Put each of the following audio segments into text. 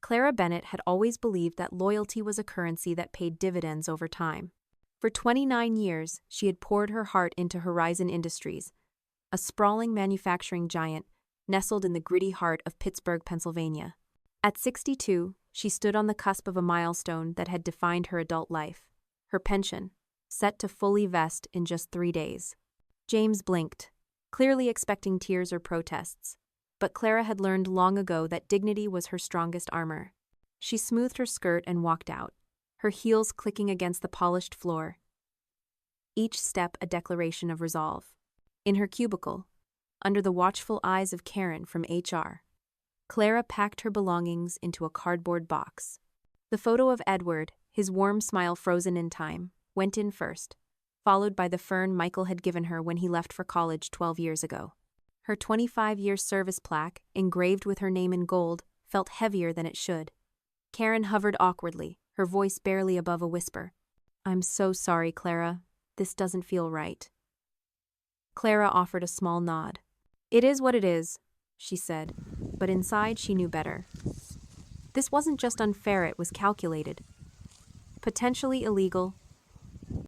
Clara Bennett had always believed that loyalty was a currency that paid dividends over time. For 29 years, she had poured her heart into Horizon Industries, a sprawling manufacturing giant nestled in the gritty heart of Pittsburgh, Pennsylvania. At 62, she stood on the cusp of a milestone that had defined her adult life: her pension, set to fully vest in just 3 days. James blinked, clearly expecting tears or protests. But Clara had learned long ago that dignity was her strongest armor. She smoothed her skirt and walked out, her heels clicking against the polished floor, each step a declaration of resolve. In her cubicle, under the watchful eyes of Karen from HR, Clara packed her belongings into a cardboard box. The photo of Edward, his warm smile frozen in time, went in first, followed by the fern Michael had given her when he left for college 12 years ago. Her 25-year service plaque, engraved with her name in gold, felt heavier than it should. Karen hovered awkwardly, her voice barely above a whisper. "I'm so sorry, Clara. This doesn't feel right." Clara offered a small nod. "It is what it is," she said, but inside she knew better. This wasn't just unfair, it was calculated, potentially illegal,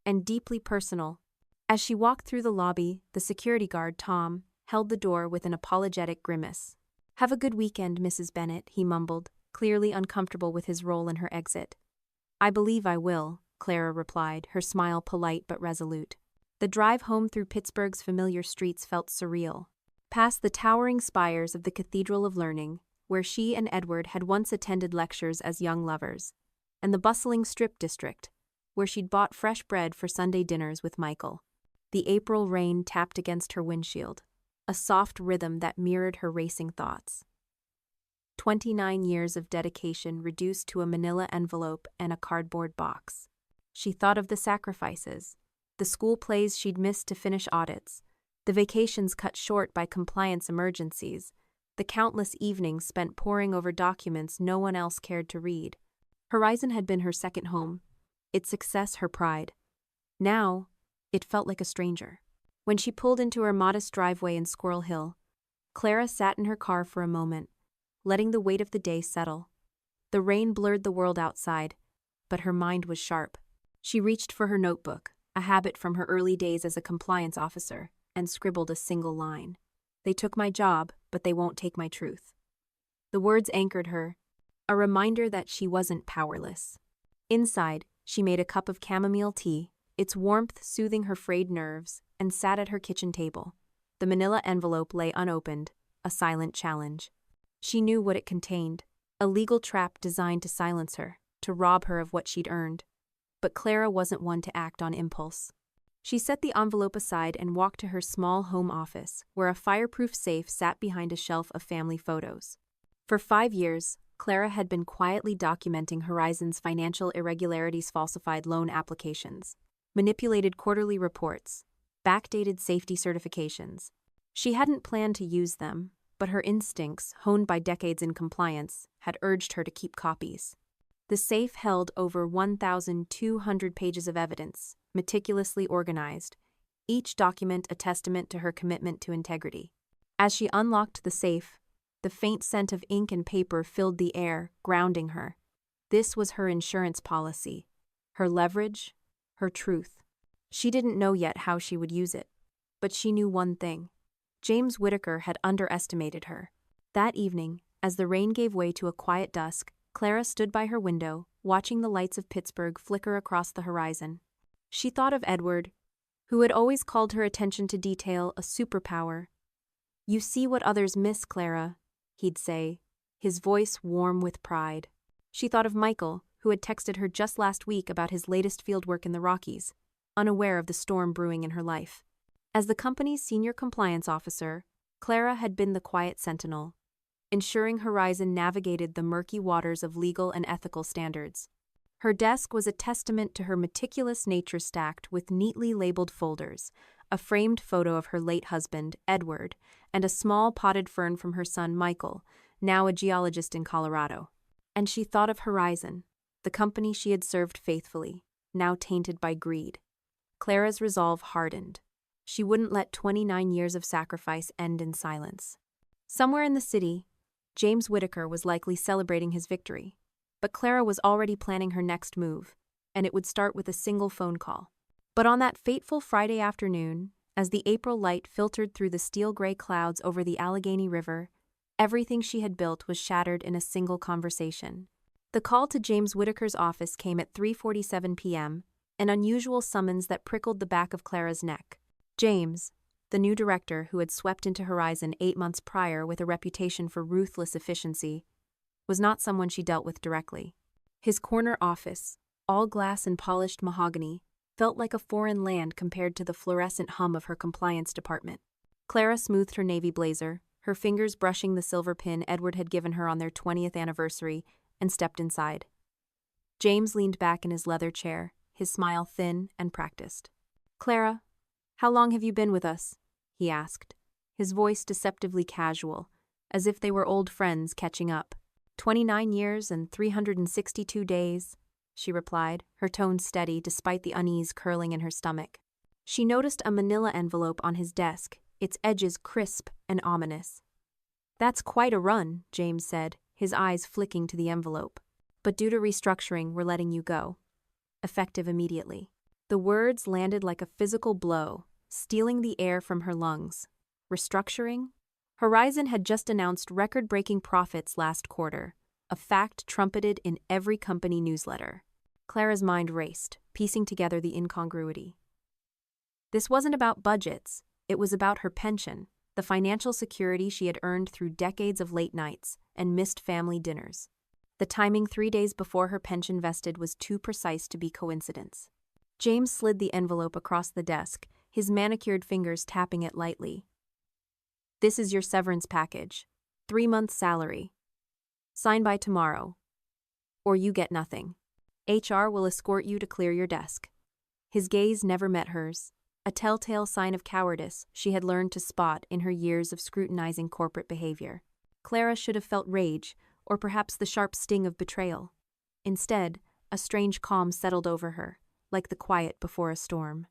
and deeply personal. As she walked through the lobby, the security guard, Tom, held the door with an apologetic grimace. "Have a good weekend, Mrs. Bennett," he mumbled, clearly uncomfortable with his role in her exit. "I believe I will," Clara replied, her smile polite but resolute. The drive home through Pittsburgh's familiar streets felt surreal. Past the towering spires of the Cathedral of Learning, where she and Edward had once attended lectures as young lovers, and the bustling Strip District, where she'd bought fresh bread for Sunday dinners with Michael. The April rain tapped against her windshield, a soft rhythm that mirrored her racing thoughts. 29 years of dedication reduced to a manila envelope and a cardboard box. She thought of the sacrifices, the school plays she'd missed to finish audits, the vacations cut short by compliance emergencies, the countless evenings spent poring over documents no one else cared to read. Horizon had been her second home, its success her pride. Now, it felt like a stranger. When she pulled into her modest driveway in Squirrel Hill, Clara sat in her car for a moment, letting the weight of the day settle. The rain blurred the world outside, but her mind was sharp. She reached for her notebook, a habit from her early days as a compliance officer, and scribbled a single line. "They took my job, but they won't take my truth." The words anchored her, a reminder that she wasn't powerless. Inside, she made a cup of chamomile tea, its warmth soothing her frayed nerves, and sat at her kitchen table. The manila envelope lay unopened, a silent challenge. She knew what it contained, a legal trap designed to silence her, to rob her of what she'd earned. But Clara wasn't one to act on impulse. She set the envelope aside and walked to her small home office, where a fireproof safe sat behind a shelf of family photos. For 5 years, Clara had been quietly documenting Horizon's financial irregularities, falsified loan applications, manipulated quarterly reports, backdated safety certifications. She hadn't planned to use them, but her instincts, honed by decades in compliance, had urged her to keep copies. The safe held over 1,200 pages of evidence, meticulously organized, each document a testament to her commitment to integrity. As she unlocked the safe, the faint scent of ink and paper filled the air, grounding her. This was her insurance policy, her leverage, her truth. She didn't know yet how she would use it, but she knew one thing. James Whitaker had underestimated her. That evening, as the rain gave way to a quiet dusk, Clara stood by her window, watching the lights of Pittsburgh flicker across the horizon. She thought of Edward, who had always called her attention to detail a superpower. "You see what others miss, Clara," he'd say, his voice warm with pride. She thought of Michael, who had texted her just last week about his latest fieldwork in the Rockies, unaware of the storm brewing in her life. As the company's senior compliance officer, Clara had been the quiet sentinel, ensuring Horizon navigated the murky waters of legal and ethical standards. Her desk was a testament to her meticulous nature, stacked with neatly labeled folders, a framed photo of her late husband, Edward, and a small potted fern from her son, Michael, now a geologist in Colorado. And she thought of Horizon, the company she had served faithfully, now tainted by greed. Clara's resolve hardened. She wouldn't let 29 years of sacrifice end in silence. Somewhere in the city, James Whittaker was likely celebrating his victory. But Clara was already planning her next move, and it would start with a single phone call. But on that fateful Friday afternoon, as the April light filtered through the steel-gray clouds over the Allegheny River, everything she had built was shattered in a single conversation. The call to James Whittaker's office came at 3:47 p.m., an unusual summons that prickled the back of Clara's neck. James, the new director who had swept into Horizon 8 months prior with a reputation for ruthless efficiency, was not someone she dealt with directly. His corner office, all glass and polished mahogany, felt like a foreign land compared to the fluorescent hum of her compliance department. Clara smoothed her navy blazer, her fingers brushing the silver pin Edward had given her on their 20th anniversary, and stepped inside. James leaned back in his leather chair, his smile thin and practiced. "Clara, how long have you been with us?" he asked, his voice deceptively casual, as if they were old friends catching up. 29 years and 362 days, she replied, her tone steady despite the unease curling in her stomach. She noticed a manila envelope on his desk, its edges crisp and ominous. "That's quite a run," James said, his eyes flicking to the envelope. "But due to restructuring, we're letting you go. Effective immediately." The words landed like a physical blow, stealing the air from her lungs. Restructuring? Horizon had just announced record-breaking profits last quarter, a fact trumpeted in every company newsletter. Clara's mind raced, piecing together the incongruity. This wasn't about budgets, it was about her pension, the financial security she had earned through decades of late nights and missed family dinners. The timing 3 days before her pension vested was too precise to be coincidence. James slid the envelope across the desk, his manicured fingers tapping it lightly. "This is your severance package. 3 months' salary. Sign by tomorrow. Or you get nothing. HR will escort you to clear your desk." His gaze never met hers, a telltale sign of cowardice she had learned to spot in her years of scrutinizing corporate behavior. Clara should have felt rage, or perhaps the sharp sting of betrayal. Instead, a strange calm settled over her, like the quiet before a storm.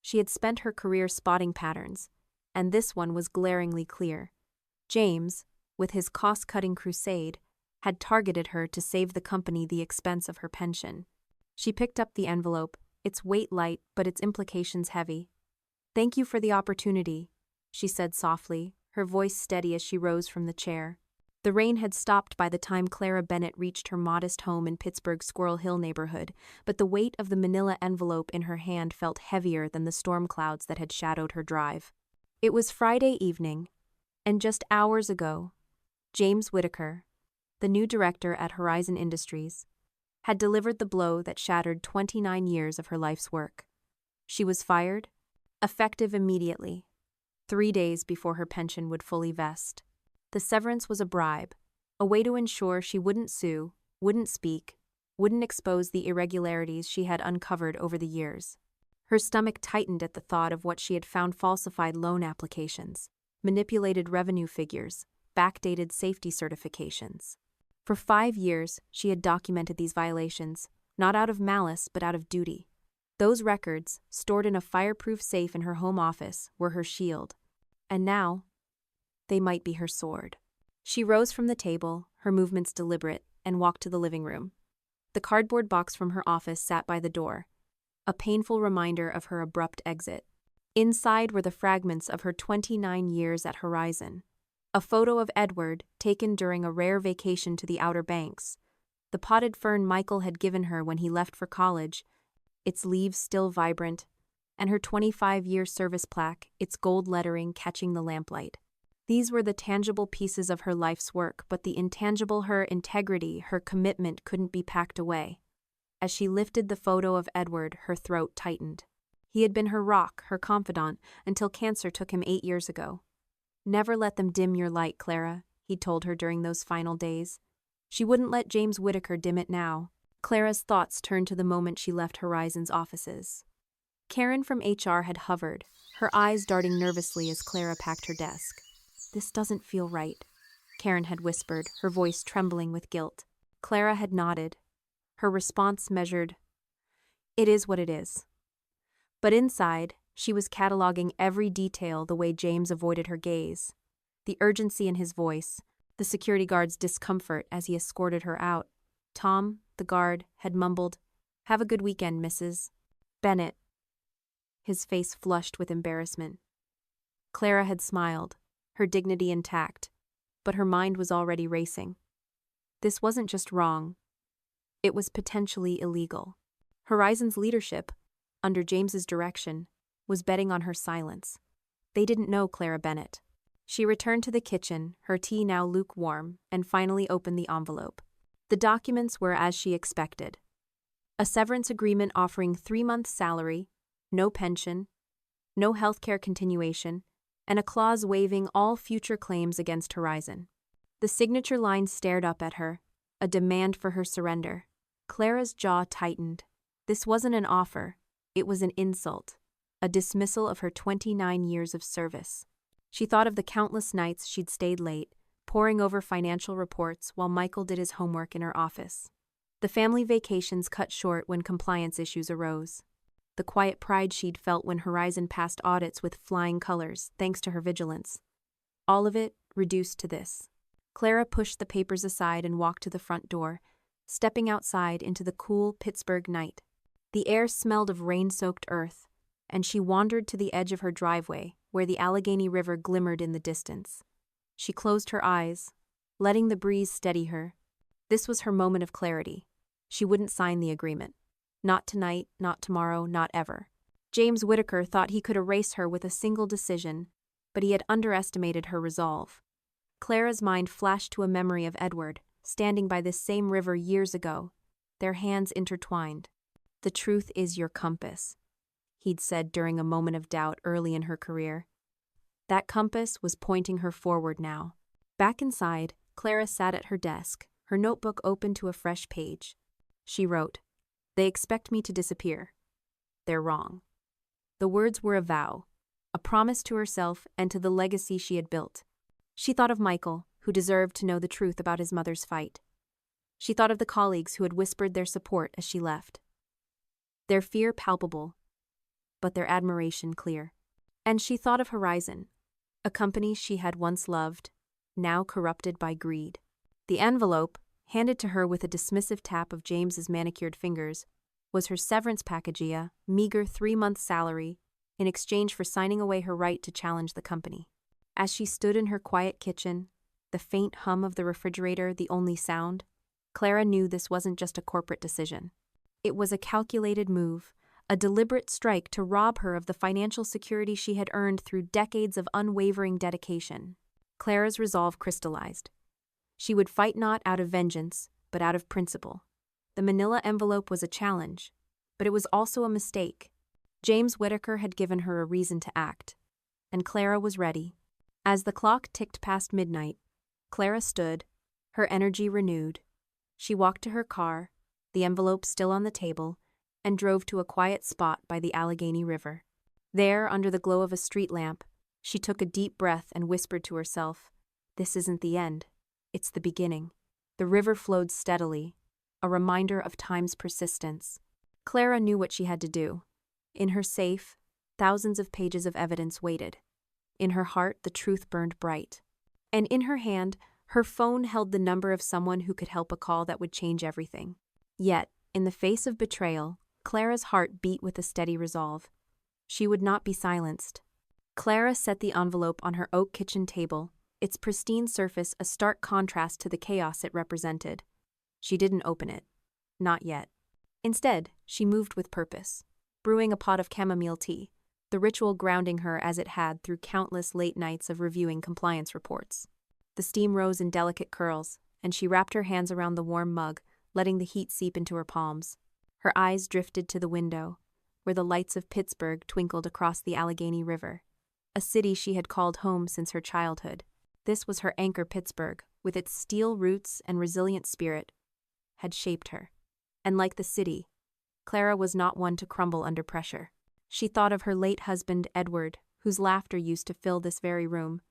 She had spent her career spotting patterns, and this one was glaringly clear. James, with his cost-cutting crusade, had targeted her to save the company the expense of her pension. She picked up the envelope, its weight light but its implications heavy. "Thank you for the opportunity," she said softly, her voice steady as she rose from the chair. The rain had stopped by the time Clara Bennett reached her modest home in Pittsburgh's Squirrel Hill neighborhood, but the weight of the manila envelope in her hand felt heavier than the storm clouds that had shadowed her drive. It was Friday evening, and just hours ago, James Whittaker, the new director at Horizon Industries, had delivered the blow that shattered 29 years of her life's work. She was fired, effective immediately, 3 days before her pension would fully vest. The severance was a bribe, a way to ensure she wouldn't sue, wouldn't speak, wouldn't expose the irregularities she had uncovered over the years. Her stomach tightened at the thought of what she had found: falsified loan applications, manipulated revenue figures, backdated safety certifications. For 5 years, she had documented these violations, not out of malice but out of duty. Those records, stored in a fireproof safe in her home office, were her shield. And now, they might be her sword. She rose from the table, her movements deliberate, and walked to the living room. The cardboard box from her office sat by the door, a painful reminder of her abrupt exit. Inside were the fragments of her 29 years at Horizon. A photo of Edward, taken during a rare vacation to the Outer Banks. The potted fern Michael had given her when he left for college, its leaves still vibrant, and her 25-year service plaque, its gold lettering catching the lamplight. These were the tangible pieces of her life's work, but the intangible, her integrity, her commitment, couldn't be packed away. As she lifted the photo of Edward, her throat tightened. He had been her rock, her confidant, until cancer took him 8 years ago. "Never let them dim your light, Clara," he told her during those final days. She wouldn't let James Whittaker dim it now. Clara's thoughts turned to the moment she left Horizon's offices. Karen from HR had hovered, her eyes darting nervously as Clara packed her desk. "This doesn't feel right," Karen had whispered, her voice trembling with guilt. Clara had nodded, her response measured. "It is what it is." But inside, she was cataloging every detail the way James avoided her gaze. The urgency in his voice, the security guard's discomfort as he escorted her out. Tom, the guard, had mumbled, "Have a good weekend, Mrs. Bennett." His face flushed with embarrassment. Clara had smiled, her dignity intact, but her mind was already racing. This wasn't just wrong. It was potentially illegal. Horizon's leadership, under James's direction, was betting on her silence. They didn't know Clara Bennett. She returned to the kitchen, her tea now lukewarm, and finally opened the envelope. The documents were as she expected. A severance agreement offering 3 months' salary, no pension, no healthcare continuation, and a clause waiving all future claims against Horizon. The signature line stared up at her, a demand for her surrender. Clara's jaw tightened. This wasn't an offer, it was an insult, a dismissal of her 29 years of service. She thought of the countless nights she'd stayed late, poring over financial reports while Michael did his homework in her office. The family vacations cut short when compliance issues arose. The quiet pride she'd felt when Horizon passed audits with flying colors, thanks to her vigilance. All of it reduced to this. Clara pushed the papers aside and walked to the front door, stepping outside into the cool Pittsburgh night. The air smelled of rain-soaked earth, and she wandered to the edge of her driveway, where the Allegheny River glimmered in the distance. She closed her eyes, letting the breeze steady her. This was her moment of clarity. She wouldn't sign the agreement. Not tonight, not tomorrow, not ever. James Whittaker thought he could erase her with a single decision, but he had underestimated her resolve. Clara's mind flashed to a memory of Edward, standing by this same river years ago, their hands intertwined. "The truth is your compass," he'd said during a moment of doubt early in her career. That compass was pointing her forward now. Back inside, Clara sat at her desk, her notebook open to a fresh page. She wrote, "They expect me to disappear. They're wrong." The words were a vow, a promise to herself and to the legacy she had built. She thought of Michael, who deserved to know the truth about his mother's fight. She thought of the colleagues who had whispered their support as she left. Their fear palpable, but their admiration clear. And she thought of Horizon, a company she had once loved, now corrupted by greed. The envelope, handed to her with a dismissive tap of James's manicured fingers, was her severance package, a meager 3-month salary, in exchange for signing away her right to challenge the company. As she stood in her quiet kitchen, the faint hum of the refrigerator the only sound, Clara knew this wasn't just a corporate decision. It was a calculated move, a deliberate strike to rob her of the financial security she had earned through decades of unwavering dedication. Clara's resolve crystallized. She would fight not out of vengeance, but out of principle. The manila envelope was a challenge, but it was also a mistake. James Whittaker had given her a reason to act, and Clara was ready. As the clock ticked past midnight, Clara stood, her energy renewed. She walked to her car, the envelope still on the table, and drove to a quiet spot by the Allegheny River. There, under the glow of a street lamp, she took a deep breath and whispered to herself, "This isn't the end. It's the beginning." The river flowed steadily, a reminder of time's persistence. Clara knew what she had to do. In her safe, thousands of pages of evidence waited. In her heart, the truth burned bright. And in her hand, her phone held the number of someone who could help a call that would change everything. Yet, in the face of betrayal, Clara's heart beat with a steady resolve. She would not be silenced. Clara set the envelope on her oak kitchen table, its pristine surface a stark contrast to the chaos it represented. She didn't open it. Not yet. Instead, she moved with purpose, brewing a pot of chamomile tea, the ritual grounding her as it had through countless late nights of reviewing compliance reports. The steam rose in delicate curls, and she wrapped her hands around the warm mug, letting the heat seep into her palms. Her eyes drifted to the window, where the lights of Pittsburgh twinkled across the Allegheny River, a city she had called home since her childhood. This was her anchor. Pittsburgh, with its steel roots and resilient spirit, had shaped her. And like the city, Clara was not one to crumble under pressure. She thought of her late husband, Edward, whose laughter used to fill this very room.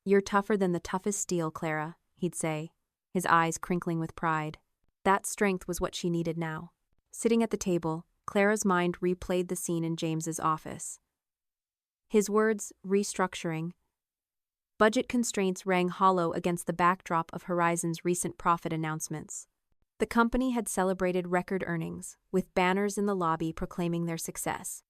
"You're tougher than the toughest steel, Clara," he'd say, his eyes crinkling with pride. That strength was what she needed now. Sitting at the table, Clara's mind replayed the scene in James's office. His words, restructuring, Budget constraints rang hollow against the backdrop of Horizon's recent profit announcements. The company had celebrated record earnings, with banners in the lobby proclaiming their success.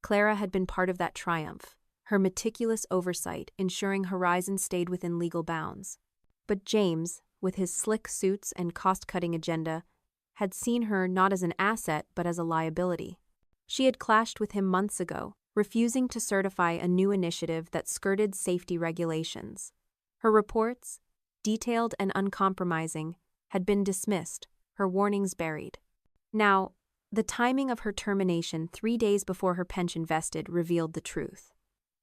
Clara had been part of that triumph, her meticulous oversight ensuring Horizon stayed within legal bounds. But James, with his slick suits and cost-cutting agenda, had seen her not as an asset but as a liability. She had clashed with him months ago, refusing to certify a new initiative that skirted safety regulations. Her reports, detailed and uncompromising, had been dismissed, her warnings buried. Now, the timing of her termination 3 days before her pension vested revealed the truth.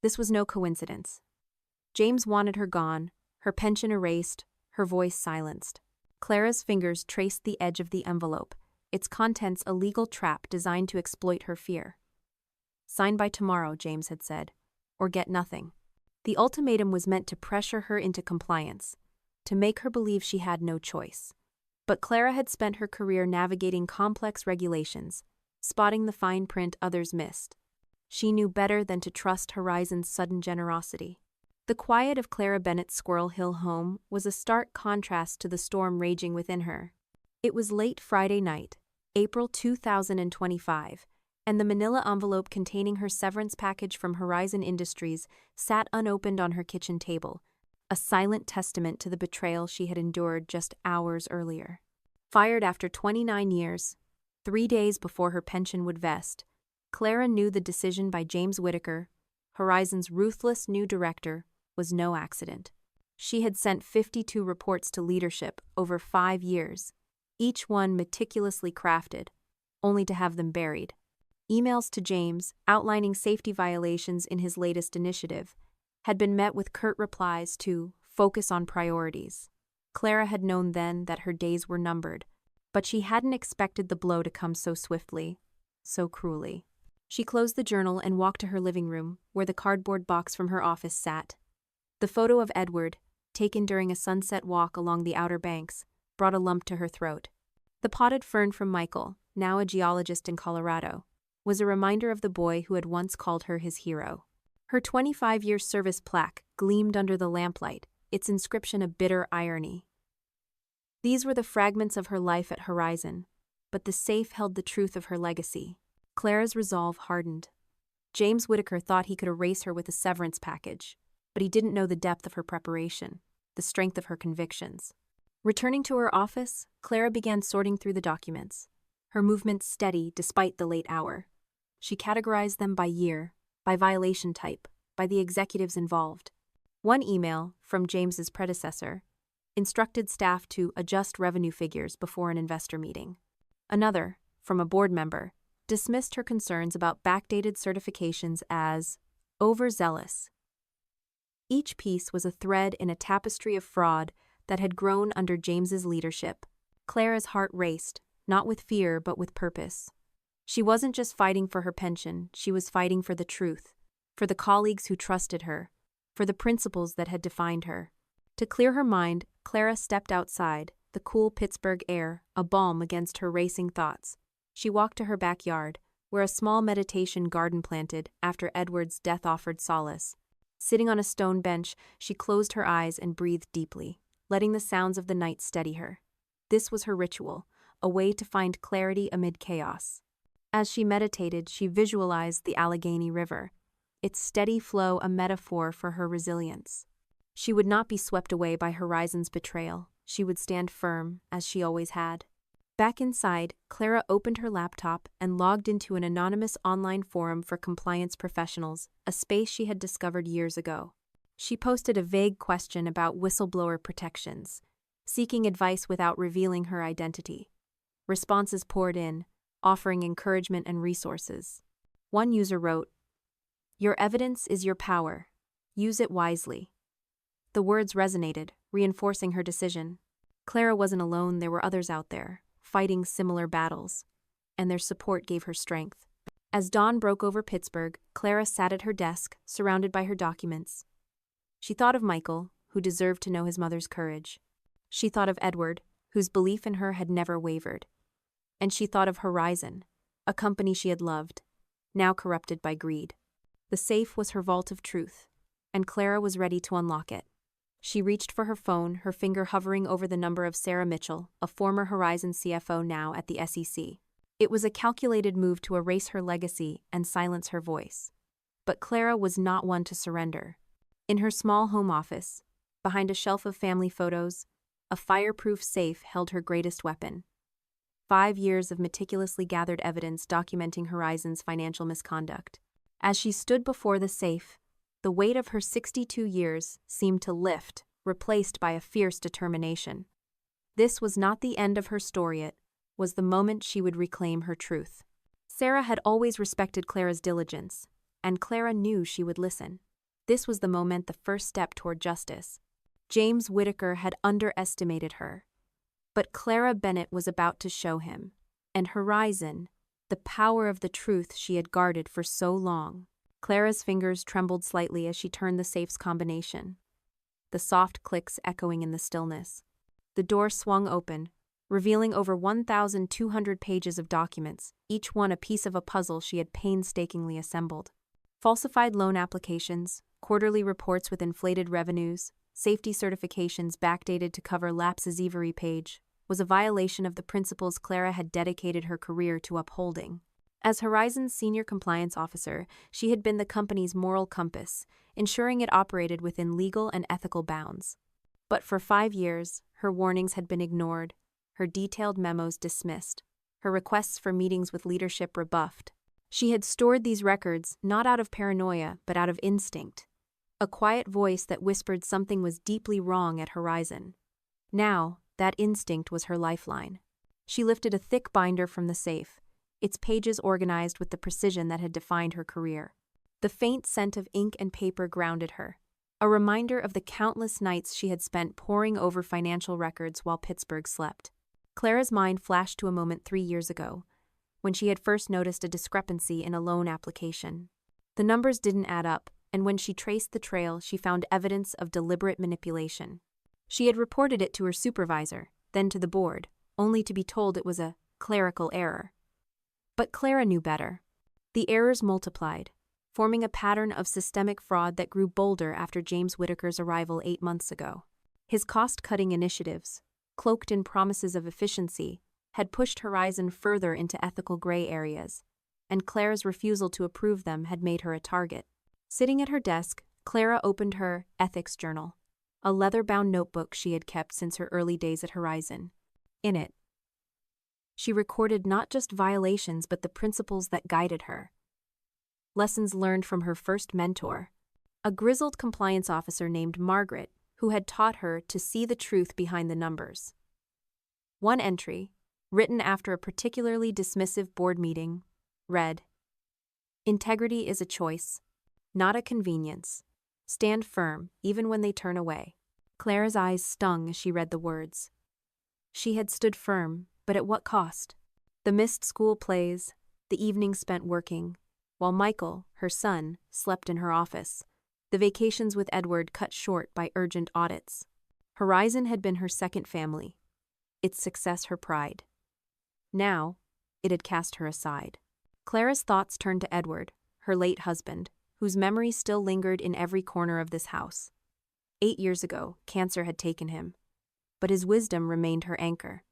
This was no coincidence. James wanted her gone, her pension erased, her voice silenced. Clara's fingers traced the edge of the envelope, its contents a legal trap designed to exploit her fear. "Sign by tomorrow," James had said, "or get nothing." The ultimatum was meant to pressure her into compliance, to make her believe she had no choice. But Clara had spent her career navigating complex regulations, spotting the fine print others missed. She knew better than to trust Horizon's sudden generosity. The quiet of Clara Bennett's Squirrel Hill home was a stark contrast to the storm raging within her. It was late Friday night, April 2025, and the manila envelope containing her severance package from Horizon Industries sat unopened on her kitchen table, a silent testament to the betrayal she had endured just hours earlier. Fired after 29 years, 3 days before her pension would vest, Clara knew the decision by James Whittaker, Horizon's ruthless new director, was no accident. She had sent 52 reports to leadership over 5 years, each one meticulously crafted, only to have them buried. Emails to James, outlining safety violations in his latest initiative, had been met with curt replies to focus on priorities. Clara had known then that her days were numbered, but she hadn't expected the blow to come so swiftly, so cruelly. She closed the journal and walked to her living room, where the cardboard box from her office sat. The photo of Edward, taken during a sunset walk along the Outer Banks, brought a lump to her throat. The potted fern from Michael, now a geologist in Colorado, was a reminder of the boy who had once called her his hero. Her 25-year service plaque gleamed under the lamplight, its inscription a bitter irony. These were the fragments of her life at Horizon, but the safe held the truth of her legacy. Clara's resolve hardened. James Whittaker thought he could erase her with a severance package, but he didn't know the depth of her preparation, the strength of her convictions. Returning to her office, Clara began sorting through the documents, her movements steady despite the late hour. She categorized them by year, by violation type, by the executives involved. One email, from James's predecessor, instructed staff to adjust revenue figures before an investor meeting. Another, from a board member, dismissed her concerns about backdated certifications as overzealous. Each piece was a thread in a tapestry of fraud that had grown under James's leadership. Clara's heart raced, not with fear but with purpose. She wasn't just fighting for her pension, she was fighting for the truth, for the colleagues who trusted her, for the principles that had defined her. To clear her mind, Clara stepped outside, the cool Pittsburgh air a balm against her racing thoughts. She walked to her backyard, where a small meditation garden planted after Edward's death offered solace. Sitting on a stone bench, she closed her eyes and breathed deeply, letting the sounds of the night steady her. This was her ritual, a way to find clarity amid chaos. As she meditated, she visualized the Allegheny River, its steady flow a metaphor for her resilience. She would not be swept away by Horizon's betrayal. She would stand firm, as she always had. Back inside, Clara opened her laptop and logged into an anonymous online forum for compliance professionals, a space she had discovered years ago. She posted a vague question about whistleblower protections, seeking advice without revealing her identity. Responses poured in, offering encouragement and resources. One user wrote, "Your evidence is your power. Use it wisely." The words resonated, reinforcing her decision. Clara wasn't alone, there were others out there, fighting similar battles, and their support gave her strength. As dawn broke over Pittsburgh, Clara sat at her desk, surrounded by her documents. She thought of Michael, who deserved to know his mother's courage. She thought of Edward, whose belief in her had never wavered. And she thought of Horizon, a company she had loved, now corrupted by greed. The safe was her vault of truth, and Clara was ready to unlock it. She reached for her phone, her finger hovering over the number of Sarah Mitchell, a former Horizon CFO now at the SEC. It was a calculated move to erase her legacy and silence her voice. But Clara was not one to surrender. In her small home office, behind a shelf of family photos, a fireproof safe held her greatest weapon. 5 years of meticulously gathered evidence documenting Horizon's financial misconduct. As she stood before the safe, the weight of her 62 years seemed to lift, replaced by a fierce determination. This was not the end of her story, it was the moment she would reclaim her truth. Sarah had always respected Clara's diligence, and Clara knew she would listen. This was the moment, the first step toward justice. James Whittaker had underestimated her, but Clara Bennett was about to show him, and Horizon, the power of the truth she had guarded for so long. Clara's fingers trembled slightly as she turned the safe's combination, the soft clicks echoing in the stillness. The door swung open, revealing over 1,200 pages of documents, each one a piece of a puzzle she had painstakingly assembled. Falsified loan applications, quarterly reports with inflated revenues, safety certifications backdated to cover lapses. Every page was a violation of the principles Clara had dedicated her career to upholding. As Horizon's senior compliance officer, she had been the company's moral compass, ensuring it operated within legal and ethical bounds. But for 5 years, her warnings had been ignored, her detailed memos dismissed, her requests for meetings with leadership rebuffed. She had stored these records not out of paranoia but out of instinct, a quiet voice that whispered something was deeply wrong at Horizon. Now, that instinct was her lifeline. She lifted a thick binder from the safe, its pages organized with the precision that had defined her career. The faint scent of ink and paper grounded her, a reminder of the countless nights she had spent poring over financial records while Pittsburgh slept. Clara's mind flashed to a moment 3 years ago, when she had first noticed a discrepancy in a loan application. The numbers didn't add up, and when she traced the trail, she found evidence of deliberate manipulation. She had reported it to her supervisor, then to the board, only to be told it was a clerical error. But Clara knew better. The errors multiplied, forming a pattern of systemic fraud that grew bolder after James Whittaker's arrival 8 months ago. His cost-cutting initiatives, cloaked in promises of efficiency, had pushed Horizon further into ethical gray areas, and Clara's refusal to approve them had made her a target. Sitting at her desk, Clara opened her ethics journal, a leather-bound notebook she had kept since her early days at Horizon. In it, she recorded not just violations but the principles that guided her. Lessons learned from her first mentor, a grizzled compliance officer named Margaret, who had taught her to see the truth behind the numbers. One entry, written after a particularly dismissive board meeting, read, "Integrity is a choice, not a convenience. Stand firm, even when they turn away." Clara's eyes stung as she read the words. She had stood firm, but at what cost? The missed school plays, the evenings spent working, while Michael, her son, slept in her office, the vacations with Edward cut short by urgent audits. Horizon had been her second family, its success her pride. Now, it had cast her aside. Clara's thoughts turned to Edward, her late husband, whose memory still lingered in every corner of this house. 8 years ago, cancer had taken him, but his wisdom remained her anchor.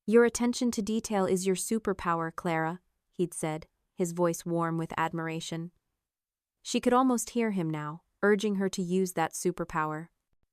"Your attention to detail is your superpower, Clara," he'd said, his voice warm with admiration. She could almost hear him now, urging her to use that superpower.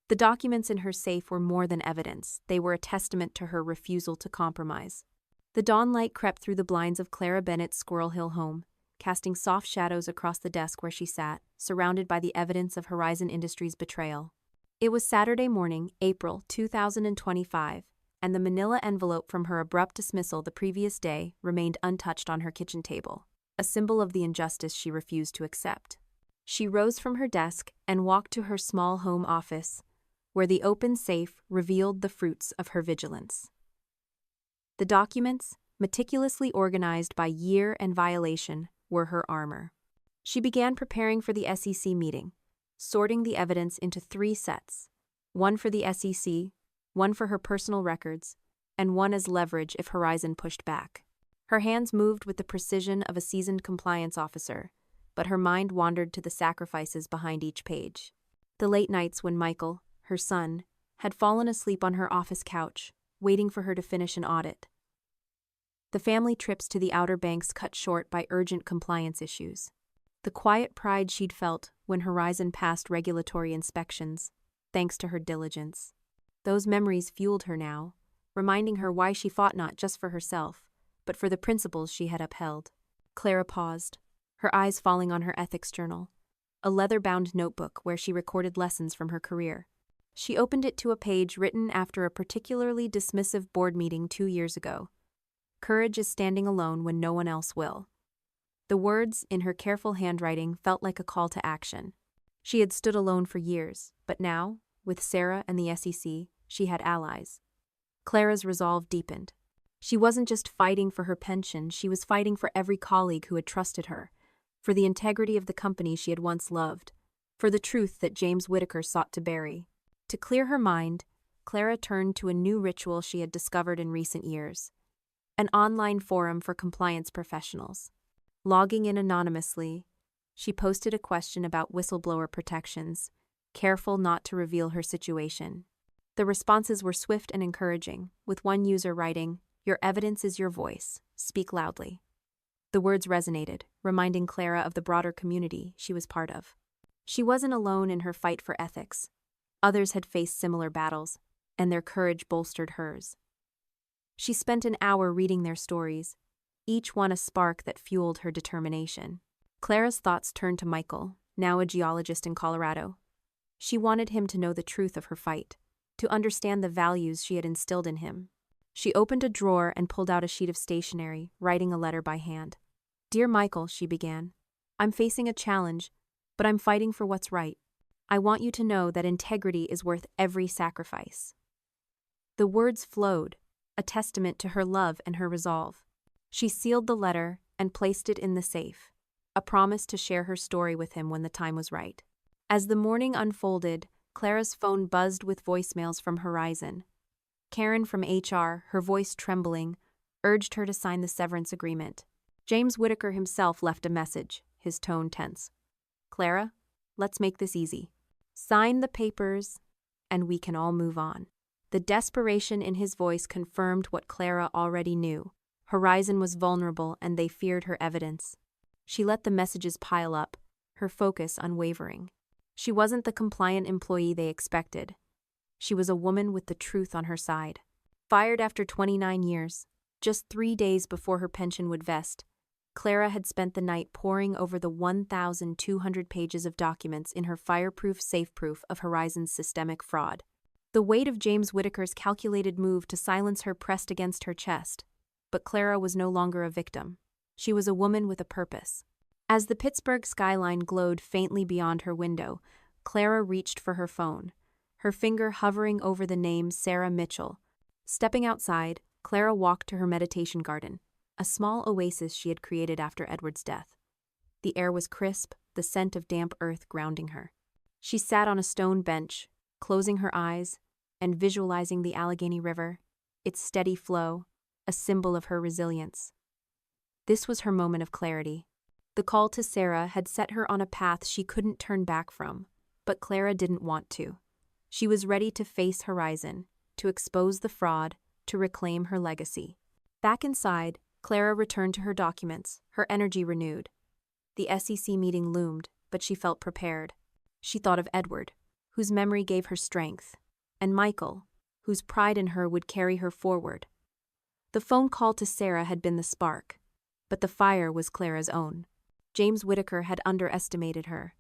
The documents in her safe were more than evidence, they were a testament to her refusal to compromise. The dawn light crept through the blinds of Clara Bennett's Squirrel Hill home, casting soft shadows across the desk where she sat, surrounded by the evidence of Horizon Industries' betrayal. It was Saturday morning, April 2025, and the manila envelope from her abrupt dismissal the previous day remained untouched on her kitchen table, a symbol of the injustice she refused to accept. She rose from her desk and walked to her small home office, where the open safe revealed the fruits of her vigilance. The documents, meticulously organized by year and violation, were her armor. She began preparing for the SEC meeting, sorting the evidence into 3 sets, one for the SEC, one for her personal records, and one as leverage if Horizon pushed back. Her hands moved with the precision of a seasoned compliance officer, but her mind wandered to the sacrifices behind each page. The late nights when Michael, her son, had fallen asleep on her office couch, waiting for her to finish an audit. The family trips to the Outer Banks cut short by urgent compliance issues. The quiet pride she'd felt when Horizon passed regulatory inspections, thanks to her diligence. Those memories fueled her now, reminding her why she fought not just for herself, but for the principles she had upheld. Clara paused, her eyes falling on her ethics journal, a leather-bound notebook where she recorded lessons from her career. She opened it to a page written after a particularly dismissive board meeting 2 years ago. Courage is standing alone when no one else will. The words, in her careful handwriting, felt like a call to action. She had stood alone for years, but now, with Sarah and the SEC, she had allies. Clara's resolve deepened. She wasn't just fighting for her pension, she was fighting for every colleague who had trusted her, for the integrity of the company she had once loved, for the truth that James Whittaker sought to bury. To clear her mind, Clara turned to a new ritual she had discovered in recent years: an online forum for compliance professionals. Logging in anonymously, she posted a question about whistleblower protections, careful not to reveal her situation. The responses were swift and encouraging, with one user writing, "Your evidence is your voice. Speak loudly." The words resonated, reminding Clara of the broader community she was part of. She wasn't alone in her fight for ethics. Others had faced similar battles, and their courage bolstered hers. She spent an hour reading their stories, each one a spark that fueled her determination. Clara's thoughts turned to Michael, now a geologist in Colorado. She wanted him to know the truth of her fight, to understand the values she had instilled in him. She opened a drawer and pulled out a sheet of stationery, writing a letter by hand. "Dear Michael," she began, "I'm facing a challenge, but I'm fighting for what's right. I want you to know that integrity is worth every sacrifice." The words flowed, a testament to her love and her resolve. She sealed the letter and placed it in the safe, a promise to share her story with him when the time was right. As the morning unfolded, Clara's phone buzzed with voicemails from Horizon. Karen from HR, her voice trembling, urged her to sign the severance agreement. James Whittaker himself left a message, his tone tense. "Clara, let's make this easy. Sign the papers, and we can all move on." The desperation in his voice confirmed what Clara already knew. Horizon was vulnerable, and they feared her evidence. She let the messages pile up, her focus unwavering. She wasn't the compliant employee they expected. She was a woman with the truth on her side. Fired after 29 years, just 3 days before her pension would vest, Clara had spent the night poring over the 1,200 pages of documents in her fireproof safe-proof of Horizon's systemic fraud. The weight of James Whittaker's calculated move to silence her pressed against her chest. But Clara was no longer a victim. She was a woman with a purpose. As the Pittsburgh skyline glowed faintly beyond her window, Clara reached for her phone, her finger hovering over the name Sarah Mitchell. Stepping outside, Clara walked to her meditation garden, a small oasis she had created after Edward's death. The air was crisp, the scent of damp earth grounding her. She sat on a stone bench, closing her eyes and visualizing the Allegheny River, its steady flow, a symbol of her resilience. This was her moment of clarity. The call to Sarah had set her on a path she couldn't turn back from, but Clara didn't want to. She was ready to face Horizon, to expose the fraud, to reclaim her legacy. Back inside, Clara returned to her documents, her energy renewed. The SEC meeting loomed, but she felt prepared. She thought of Edward, whose memory gave her strength, and Michael, whose pride in her would carry her forward. The phone call to Sarah had been the spark, but the fire was Clara's own. James Whittaker had underestimated her,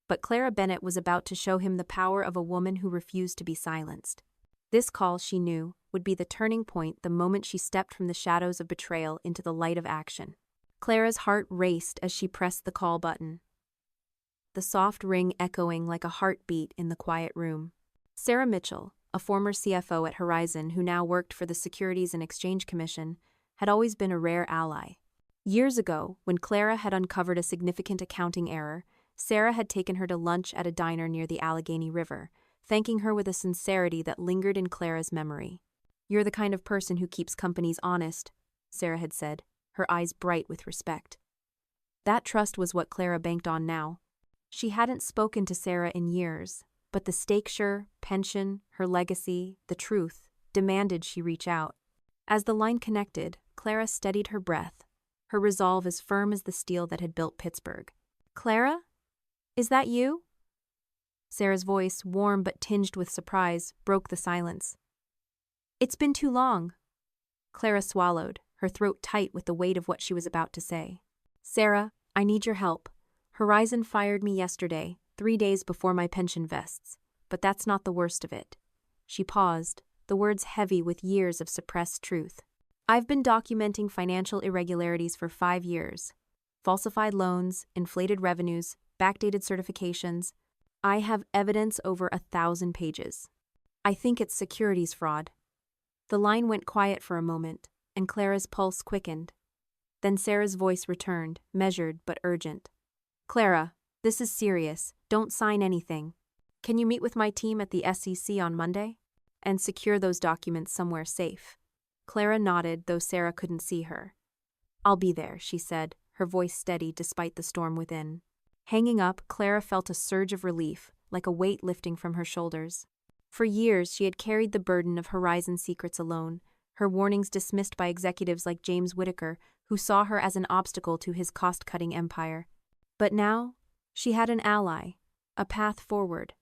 but Clara Bennett was about to show him the power of a woman who refused to be silenced. This call, she knew, would be the turning point the moment she stepped from the shadows of betrayal into the light of action. Clara's heart raced as she pressed the call button, the soft ring echoing like a heartbeat in the quiet room. Sarah Mitchell, a former CFO at Horizon who now worked for the Securities and Exchange Commission, had always been a rare ally. Years ago, when Clara had uncovered a significant accounting error, Sarah had taken her to lunch at a diner near the Allegheny River, thanking her with a sincerity that lingered in Clara's memory. "You're the kind of person who keeps companies honest," Sarah had said, her eyes bright with respect. That trust was what Clara banked on now. She hadn't spoken to Sarah in years, But the stakes, pension, her legacy, the truth, demanded she reach out. As the line connected, Clara steadied her breath, her resolve as firm as the steel that had built Pittsburgh. "Clara? Is that you?" Sarah's voice, warm but tinged with surprise, broke the silence. "It's been too long." Clara swallowed, her throat tight with the weight of what she was about to say. "Sarah, I need your help. Horizon fired me yesterday, 3 days before my pension vests. But that's not the worst of it." She paused, the words heavy with years of suppressed truth. "I've been documenting financial irregularities for 5 years. Falsified loans, inflated revenues, backdated certifications. I have evidence over 1,000 pages. I think it's securities fraud." The line went quiet for a moment, and Clara's pulse quickened. Then Sarah's voice returned, measured but urgent. "Clara, this is serious. Don't sign anything. Can you meet with my team at the SEC on Monday? And secure those documents somewhere safe." Clara nodded, though Sarah couldn't see her. "I'll be there," she said, her voice steady despite the storm within. Hanging up, Clara felt a surge of relief, like a weight lifting from her shoulders. For years, she had carried the burden of Horizon secrets alone, her warnings dismissed by executives like James Whittaker, who saw her as an obstacle to his cost-cutting empire. But now, she had an ally, a path forward.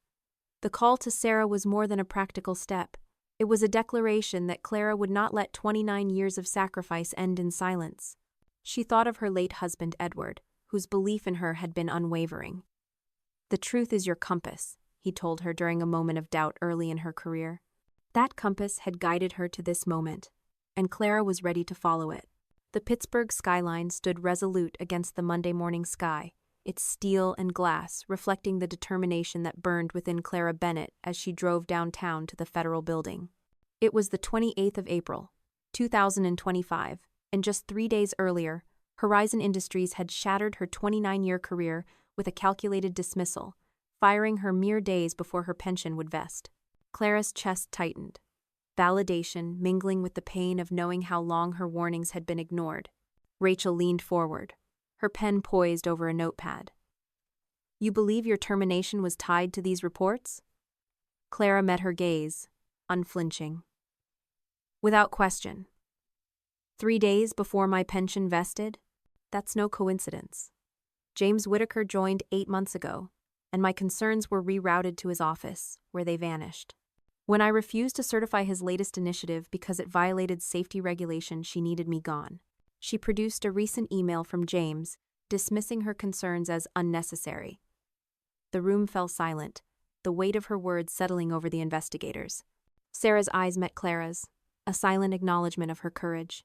The call to Sarah was more than a practical step. It was a declaration that Clara would not let 29 years of sacrifice end in silence. She thought of her late husband, Edward, whose belief in her had been unwavering. "The truth is your compass," he told her during a moment of doubt early in her career. That compass had guided her to this moment, and Clara was ready to follow it. The Pittsburgh skyline stood resolute against the Monday morning sky, its steel and glass reflecting the determination that burned within Clara Bennett as she drove downtown to the Federal Building. It was the 28th of April, 2025, and just 3 days earlier, Horizon Industries had shattered her 29-year career with a calculated dismissal, firing her mere days before her pension would vest. Clara's chest tightened, validation mingling with the pain of knowing how long her warnings had been ignored. Rachel leaned forward, her pen poised over a notepad. "You believe your termination was tied to these reports?" Clara met her gaze, unflinching. "Without question. 3 days before my pension vested? That's no coincidence. James Whittaker joined 8 months ago, and my concerns were rerouted to his office, where they vanished. When I refused to certify his latest initiative because it violated safety regulation, she needed me gone. She produced a recent email from James, dismissing her concerns as unnecessary." The room fell silent, the weight of her words settling over the investigators. Sarah's eyes met Clara's, a silent acknowledgement of her courage.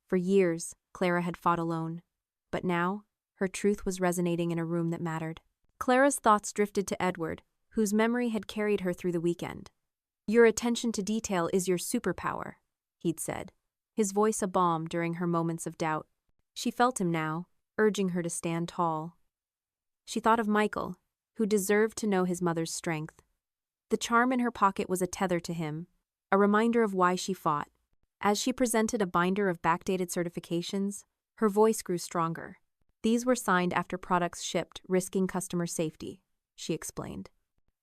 For years, Clara had fought alone, but now, her truth was resonating in a room that mattered. Clara's thoughts drifted to Edward, whose memory had carried her through the weekend. "Your attention to detail is your superpower," he'd said, his voice a balm during her moments of doubt. She felt him now, urging her to stand tall. She thought of Michael, who deserved to know his mother's strength. The charm in her pocket was a tether to him, a reminder of why she fought. As she presented a binder of backdated certifications, her voice grew stronger. "These were signed after products shipped, risking customer safety," she explained.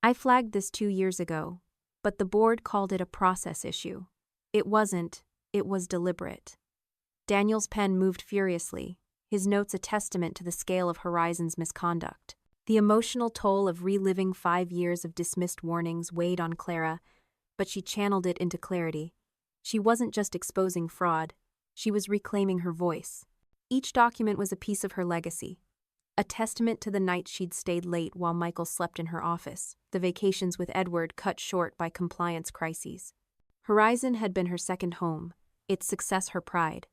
"I flagged this 2 years ago, but the board called it a process issue. It wasn't, it was deliberate." Daniel's pen moved furiously, his notes a testament to the scale of Horizon's misconduct. The emotional toll of reliving 5 years of dismissed warnings weighed on Clara, but she channeled it into clarity. She wasn't just exposing fraud, she was reclaiming her voice. Each document was a piece of her legacy, a testament to the nights she'd stayed late while Michael slept in her office, the vacations with Edward cut short by compliance crises. Horizon had been her second home, its success her pride.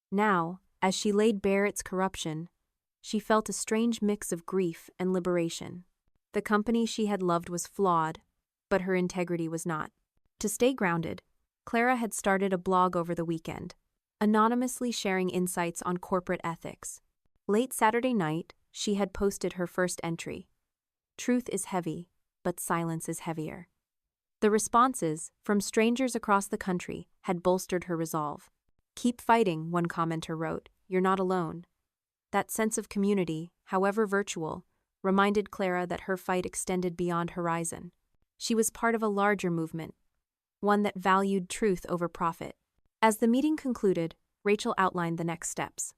Now, as she laid bare its corruption, she felt a strange mix of grief and liberation. The company she had loved was flawed, but her integrity was not. To stay grounded, Clara had started a blog over the weekend, anonymously sharing insights on corporate ethics. Late Saturday night, she had posted her first entry. "Truth is heavy, but silence is heavier." The responses, from strangers across the country, had bolstered her resolve. "Keep fighting," one commenter wrote. "You're not alone." That sense of community, however virtual, reminded Clara that her fight extended beyond Horizon. She was part of a larger movement, one that valued truth over profit. As the meeting concluded, Rachel outlined the next steps.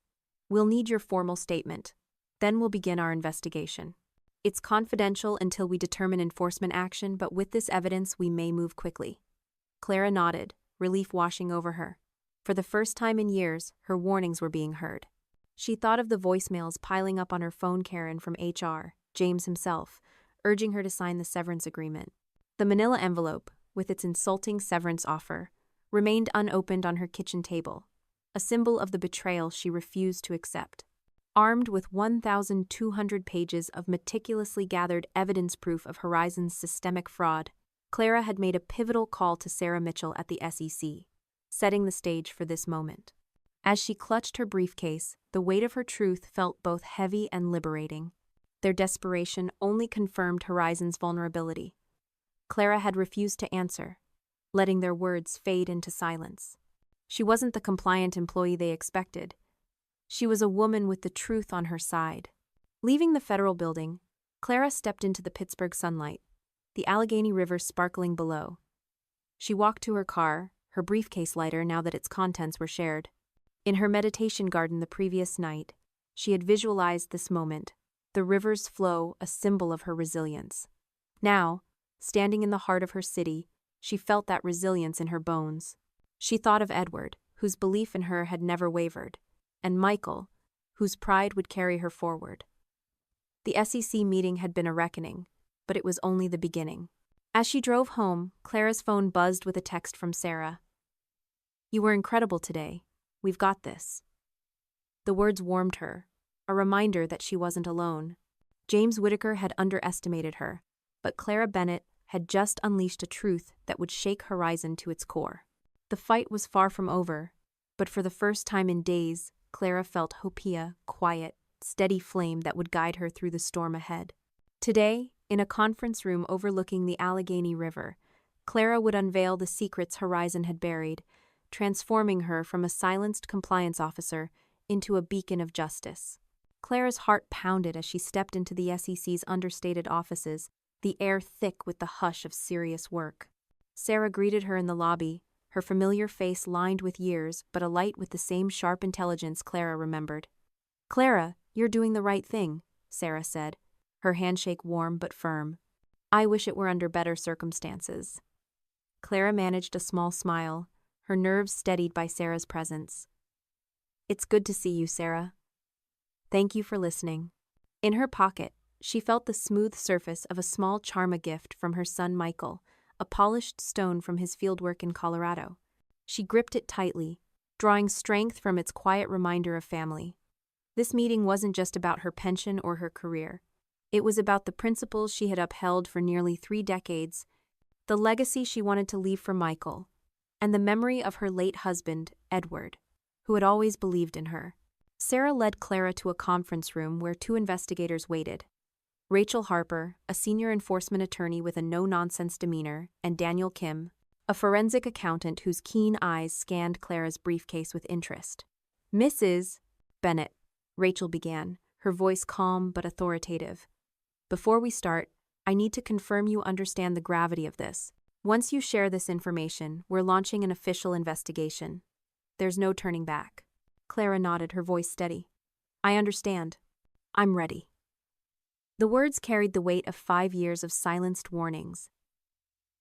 "We'll need your formal statement. Then we'll begin our investigation. It's confidential until we determine enforcement action, but with this evidence, we may move quickly." Clara nodded, relief washing over her. For the first time in years, her warnings were being heard. She thought of the voicemails piling up on her phone. Karen from HR, James himself, urging her to sign the severance agreement. The manila envelope, with its insulting severance offer, remained unopened on her kitchen table, a symbol of the betrayal she refused to accept. Armed with 1,200 pages of meticulously gathered evidence proof of Horizon's systemic fraud, Clara had made a pivotal call to Sarah Mitchell at the SEC, setting the stage for this moment. As she clutched her briefcase, the weight of her truth felt both heavy and liberating. Their desperation only confirmed Horizon's vulnerability. Clara had refused to answer, letting their words fade into silence. She wasn't the compliant employee they expected. She was a woman with the truth on her side. Leaving the federal building, Clara stepped into the Pittsburgh sunlight, the Allegheny River sparkling below. She walked to her car, her briefcase lighter now that its contents were shared. In her meditation garden the previous night, she had visualized this moment, the river's flow a symbol of her resilience. Now, standing in the heart of her city, she felt that resilience in her bones. She thought of Edward, whose belief in her had never wavered, and Michael, whose pride would carry her forward. The SEC meeting had been a reckoning, but it was only the beginning. As she drove home, Clara's phone buzzed with a text from Sarah. "You were incredible today. We've got this." The words warmed her, a reminder that she wasn't alone. James Whittaker had underestimated her, but Clara Bennett had just unleashed a truth that would shake Horizon to its core. The fight was far from over, but for the first time in days, Clara felt Hopea's quiet, steady flame that would guide her through the storm ahead. Today, in a conference room overlooking the Allegheny River, Clara would unveil the secrets Horizon had buried, transforming her from a silenced compliance officer into a beacon of justice. Clara's heart pounded as she stepped into the SEC's understated offices, the air thick with the hush of serious work. Sarah greeted her in the lobby, her familiar face lined with years but alight with the same sharp intelligence Clara remembered. "Clara, you're doing the right thing," Sarah said, her handshake warm but firm. "I wish it were under better circumstances." Clara managed a small smile, her nerves steadied by Sarah's presence. "It's good to see you, Sarah. Thank you for listening." In her pocket, she felt the smooth surface of a small charma gift from her son Michael, a polished stone from his fieldwork in Colorado. She gripped it tightly, drawing strength from its quiet reminder of family. This meeting wasn't just about her pension or her career. It was about the principles she had upheld for nearly 3 decades, the legacy she wanted to leave for Michael, and the memory of her late husband, Edward, who had always believed in her. Sarah led Clara to a conference room where 2 investigators waited. Rachel Harper, a senior enforcement attorney with a no-nonsense demeanor, and Daniel Kim, a forensic accountant whose keen eyes scanned Clara's briefcase with interest. "Mrs. Bennett," Rachel began, her voice calm but authoritative. "Before we start, I need to confirm you understand the gravity of this. Once you share this information, we're launching an official investigation. There's no turning back." Clara nodded, her voice steady. "I understand. I'm ready." The words carried the weight of 5 years of silenced warnings,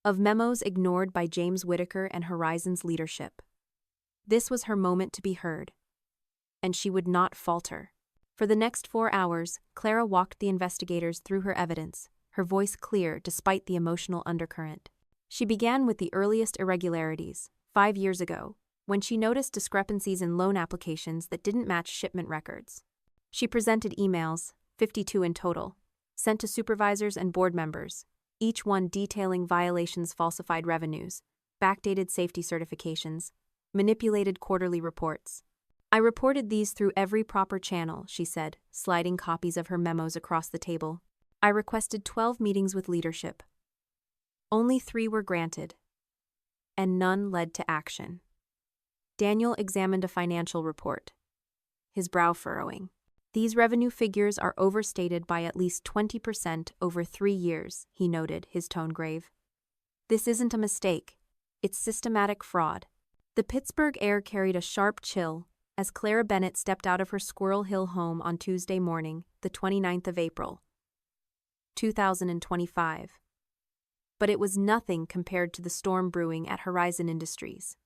of memos ignored by James Whittaker and Horizon's leadership. This was her moment to be heard, and she would not falter. For the next 4 hours, Clara walked the investigators through her evidence, her voice clear despite the emotional undercurrent. She began with the earliest irregularities, 5 years ago, when she noticed discrepancies in loan applications that didn't match shipment records. She presented emails, 52 in total, sent to supervisors and board members, each one detailing violations, falsified revenues, backdated safety certifications, manipulated quarterly reports. "I reported these through every proper channel," she said, sliding copies of her memos across the table. "I requested 12 meetings with leadership. Only 3 were granted, and none led to action." Daniel examined a financial report, his brow furrowing. These revenue figures are overstated by at least 20% over 3 years, he noted, his tone grave. This isn't a mistake. It's systematic fraud. The Pittsburgh air carried a sharp chill as Clara Bennett stepped out of her Squirrel Hill home on Tuesday morning, the 29th of April, 2025. But it was nothing compared to the storm brewing at Horizon Industries.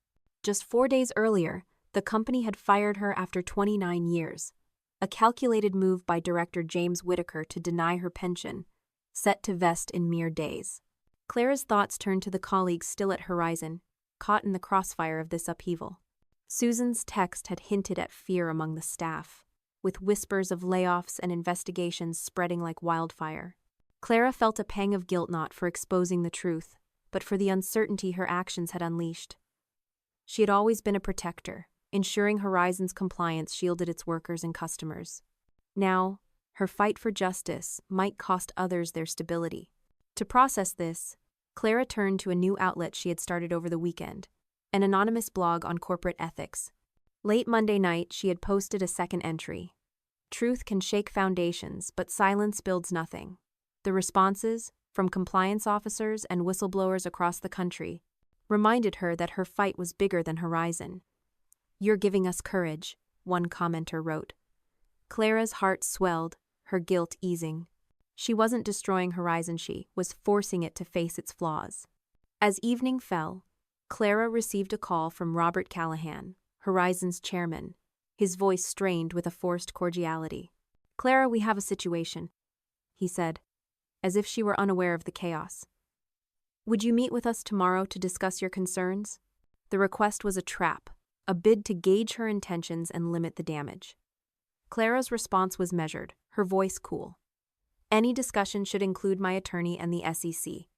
Just 4 days earlier, the company had fired her after 29 years, a calculated move by director James Whitaker to deny her pension, set to vest in mere days. Clara's thoughts turned to the colleagues still at Horizon, caught in the crossfire of this upheaval. Susan's text had hinted at fear among the staff, with whispers of layoffs and investigations spreading like wildfire. Clara felt a pang of guilt not for exposing the truth, but for the uncertainty her actions had unleashed. She had always been a protector, ensuring Horizon's compliance shielded its workers and customers. Now, her fight for justice might cost others their stability. To process this, Clara turned to a new outlet she had started over the weekend, an anonymous blog on corporate ethics. Late Monday night, she had posted a second entry. Truth can shake foundations, but silence builds nothing. The responses, from compliance officers and whistleblowers across the country, reminded her that her fight was bigger than Horizon. "You're giving us courage," one commenter wrote. Clara's heart swelled, her guilt easing. She wasn't destroying Horizon, she was forcing it to face its flaws. As evening fell, Clara received a call from Robert Callahan, Horizon's chairman, his voice strained with a forced cordiality. "Clara, we have a situation," he said, as if she were unaware of the chaos. "Would you meet with us tomorrow to discuss your concerns?" The request was a trap, a bid to gauge her intentions and limit the damage. Clara's response was measured, her voice cool. "Any discussion should include my attorney and the SEC.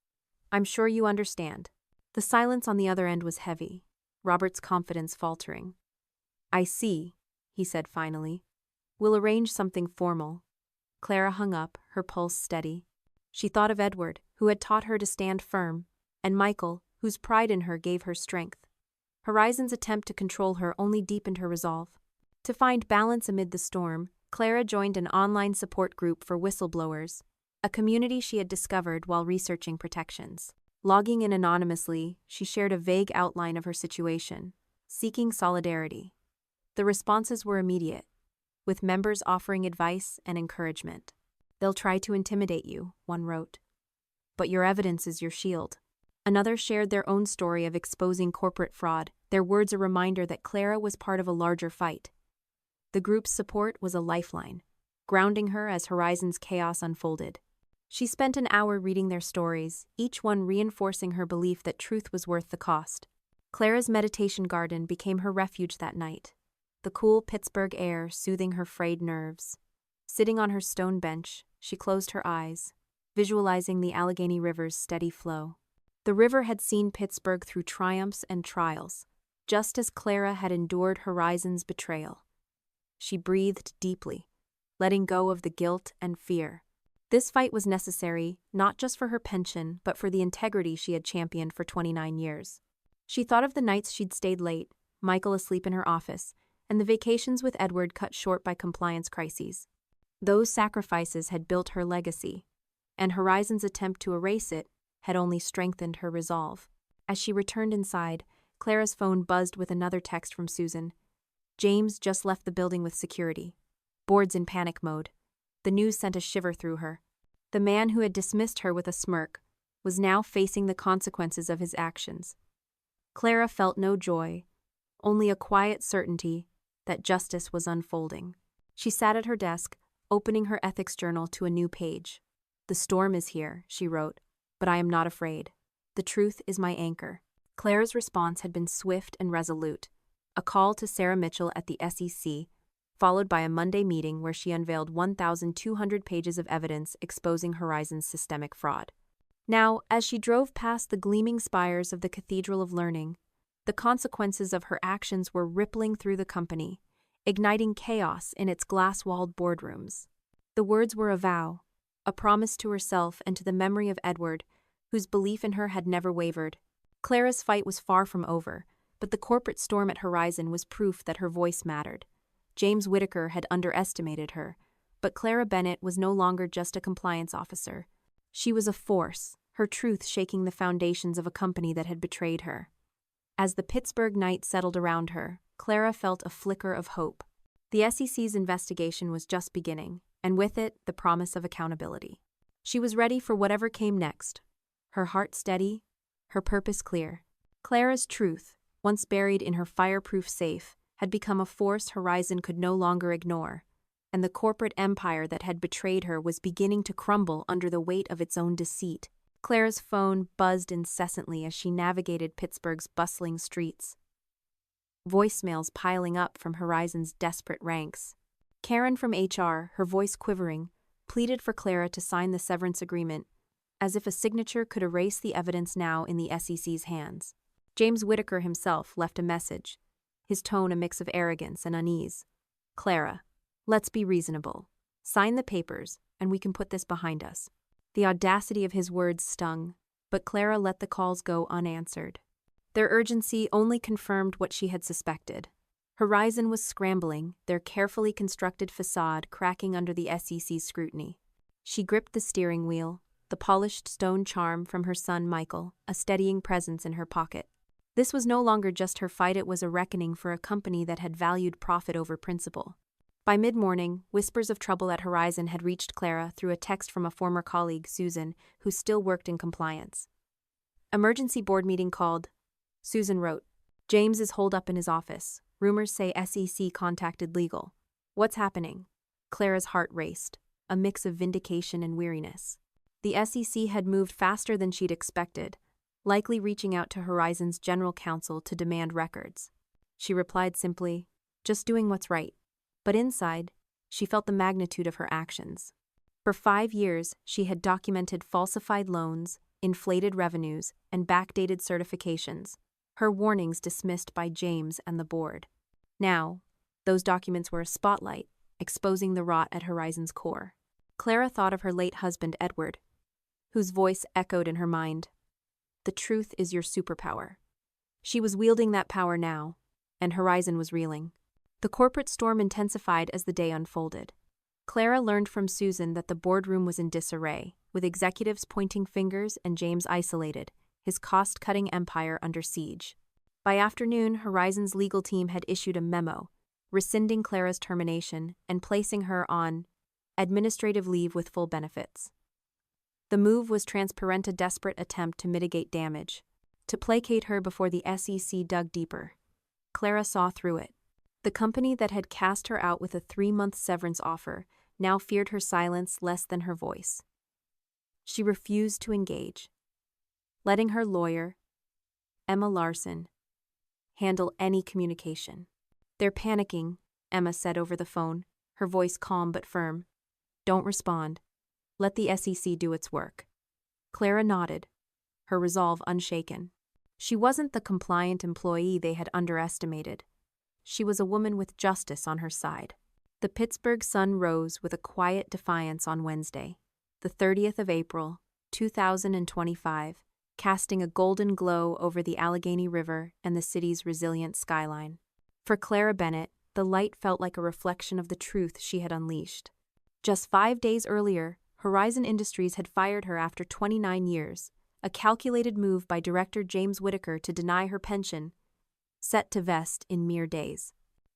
I'm sure you understand." The silence on the other end was heavy, Robert's confidence faltering. "I see," he said finally. "We'll arrange something formal." Clara hung up, her pulse steady. She thought of Edward, who had taught her to stand firm, and Michael, whose pride in her gave her strength. Horizon's attempt to control her only deepened her resolve. To find balance amid the storm, Clara joined an online support group for whistleblowers, a community she had discovered while researching protections. Logging in anonymously, she shared a vague outline of her situation, seeking solidarity. The responses were immediate, with members offering advice and encouragement. "They'll try to intimidate you," one wrote. "But your evidence is your shield." Another shared their own story of exposing corporate fraud, their words a reminder that Clara was part of a larger fight. The group's support was a lifeline, grounding her as Horizon's chaos unfolded. She spent an hour reading their stories, each one reinforcing her belief that truth was worth the cost. Clara's meditation garden became her refuge that night, the cool Pittsburgh air soothing her frayed nerves. Sitting on her stone bench, she closed her eyes, visualizing the Allegheny River's steady flow. The river had seen Pittsburgh through triumphs and trials, just as Clara had endured Horizon's betrayal. She breathed deeply, letting go of the guilt and fear. This fight was necessary, not just for her pension, but for the integrity she had championed for 29 years. She thought of the nights she'd stayed late, Michael asleep in her office, and the vacations with Edward cut short by compliance crises. Those sacrifices had built her legacy, and Horizon's attempt to erase it had only strengthened her resolve. As she returned inside, Clara's phone buzzed with another text from Susan. James just left the building with security. Board's in panic mode. The news sent a shiver through her. The man who had dismissed her with a smirk was now facing the consequences of his actions. Clara felt no joy, only a quiet certainty that justice was unfolding. She sat at her desk, opening her ethics journal to a new page. "The storm is here," she wrote, "but I am not afraid. The truth is my anchor." Clara's response had been swift and resolute, a call to Sarah Mitchell at the SEC, followed by a Monday meeting where she unveiled 1,200 pages of evidence exposing Horizon's systemic fraud. Now, as she drove past the gleaming spires of the Cathedral of Learning, the consequences of her actions were rippling through the company, igniting chaos in its glass-walled boardrooms. The words were a vow, a promise to herself and to the memory of Edward, whose belief in her had never wavered. Clara's fight was far from over, but the corporate storm at Horizon was proof that her voice mattered. James Whittaker had underestimated her, but Clara Bennett was no longer just a compliance officer. She was a force, her truth shaking the foundations of a company that had betrayed her. As the Pittsburgh night settled around her, Clara felt a flicker of hope. The SEC's investigation was just beginning, and with it, the promise of accountability. She was ready for whatever came next, her heart steady, her purpose clear. Clara's truth, once buried in her fireproof safe, had become a force Horizon could no longer ignore, and the corporate empire that had betrayed her was beginning to crumble under the weight of its own deceit. Clara's phone buzzed incessantly as she navigated Pittsburgh's bustling streets. Voicemails piling up from Horizon's desperate ranks. Karen from HR, her voice quivering, pleaded for Clara to sign the severance agreement, as if a signature could erase the evidence now in the SEC's hands. James Whittaker himself left a message, his tone a mix of arrogance and unease. "Clara, let's be reasonable. Sign the papers, and we can put this behind us." The audacity of his words stung, but Clara let the calls go unanswered. Their urgency only confirmed what she had suspected. Horizon was scrambling, their carefully constructed facade cracking under the SEC's scrutiny. She gripped the steering wheel, the polished stone charm from her son Michael, a steadying presence in her pocket. This was no longer just her fight, it was a reckoning for a company that had valued profit over principle. By mid-morning, whispers of trouble at Horizon had reached Clara through a text from a former colleague, Susan, who still worked in compliance. "Emergency board meeting called," Susan wrote. "James is holed up in his office. Rumors say SEC contacted legal. What's happening?" Clara's heart raced, a mix of vindication and weariness. The SEC had moved faster than she'd expected, likely reaching out to Horizon's general counsel to demand records. She replied simply, "Just doing what's right." But inside, she felt the magnitude of her actions. For 5 years, she had documented falsified loans, inflated revenues, and backdated certifications, her warnings dismissed by James and the board. Now, those documents were a spotlight, exposing the rot at Horizon's core. Clara thought of her late husband, Edward, whose voice echoed in her mind. "The truth is your superpower." She was wielding that power now, and Horizon was reeling. The corporate storm intensified as the day unfolded. Clara learned from Susan that the boardroom was in disarray, with executives pointing fingers and James isolated, his cost-cutting empire under siege. By afternoon, Horizon's legal team had issued a memo, rescinding Clara's termination and placing her on administrative leave with full benefits. The move was transparent, a desperate attempt to mitigate damage, to placate her before the SEC dug deeper. Clara saw through it. The company that had cast her out with a 3-month severance offer now feared her silence less than her voice. She refused to engage, letting her lawyer, Emma Larson, handle any communication. "They're panicking," Emma said over the phone, her voice calm but firm. "Don't respond. Let the SEC do its work." Clara nodded, her resolve unshaken. She wasn't the compliant employee they had underestimated. She was a woman with justice on her side. The Pittsburgh sun rose with a quiet defiance on Wednesday, the 30th of April, 2025, casting a golden glow over the Allegheny River and the city's resilient skyline. For Clara Bennett, the light felt like a reflection of the truth she had unleashed. Just 5 days earlier, Horizon Industries had fired her after 29 years, a calculated move by director James Whittaker to deny her pension, set to vest in mere days.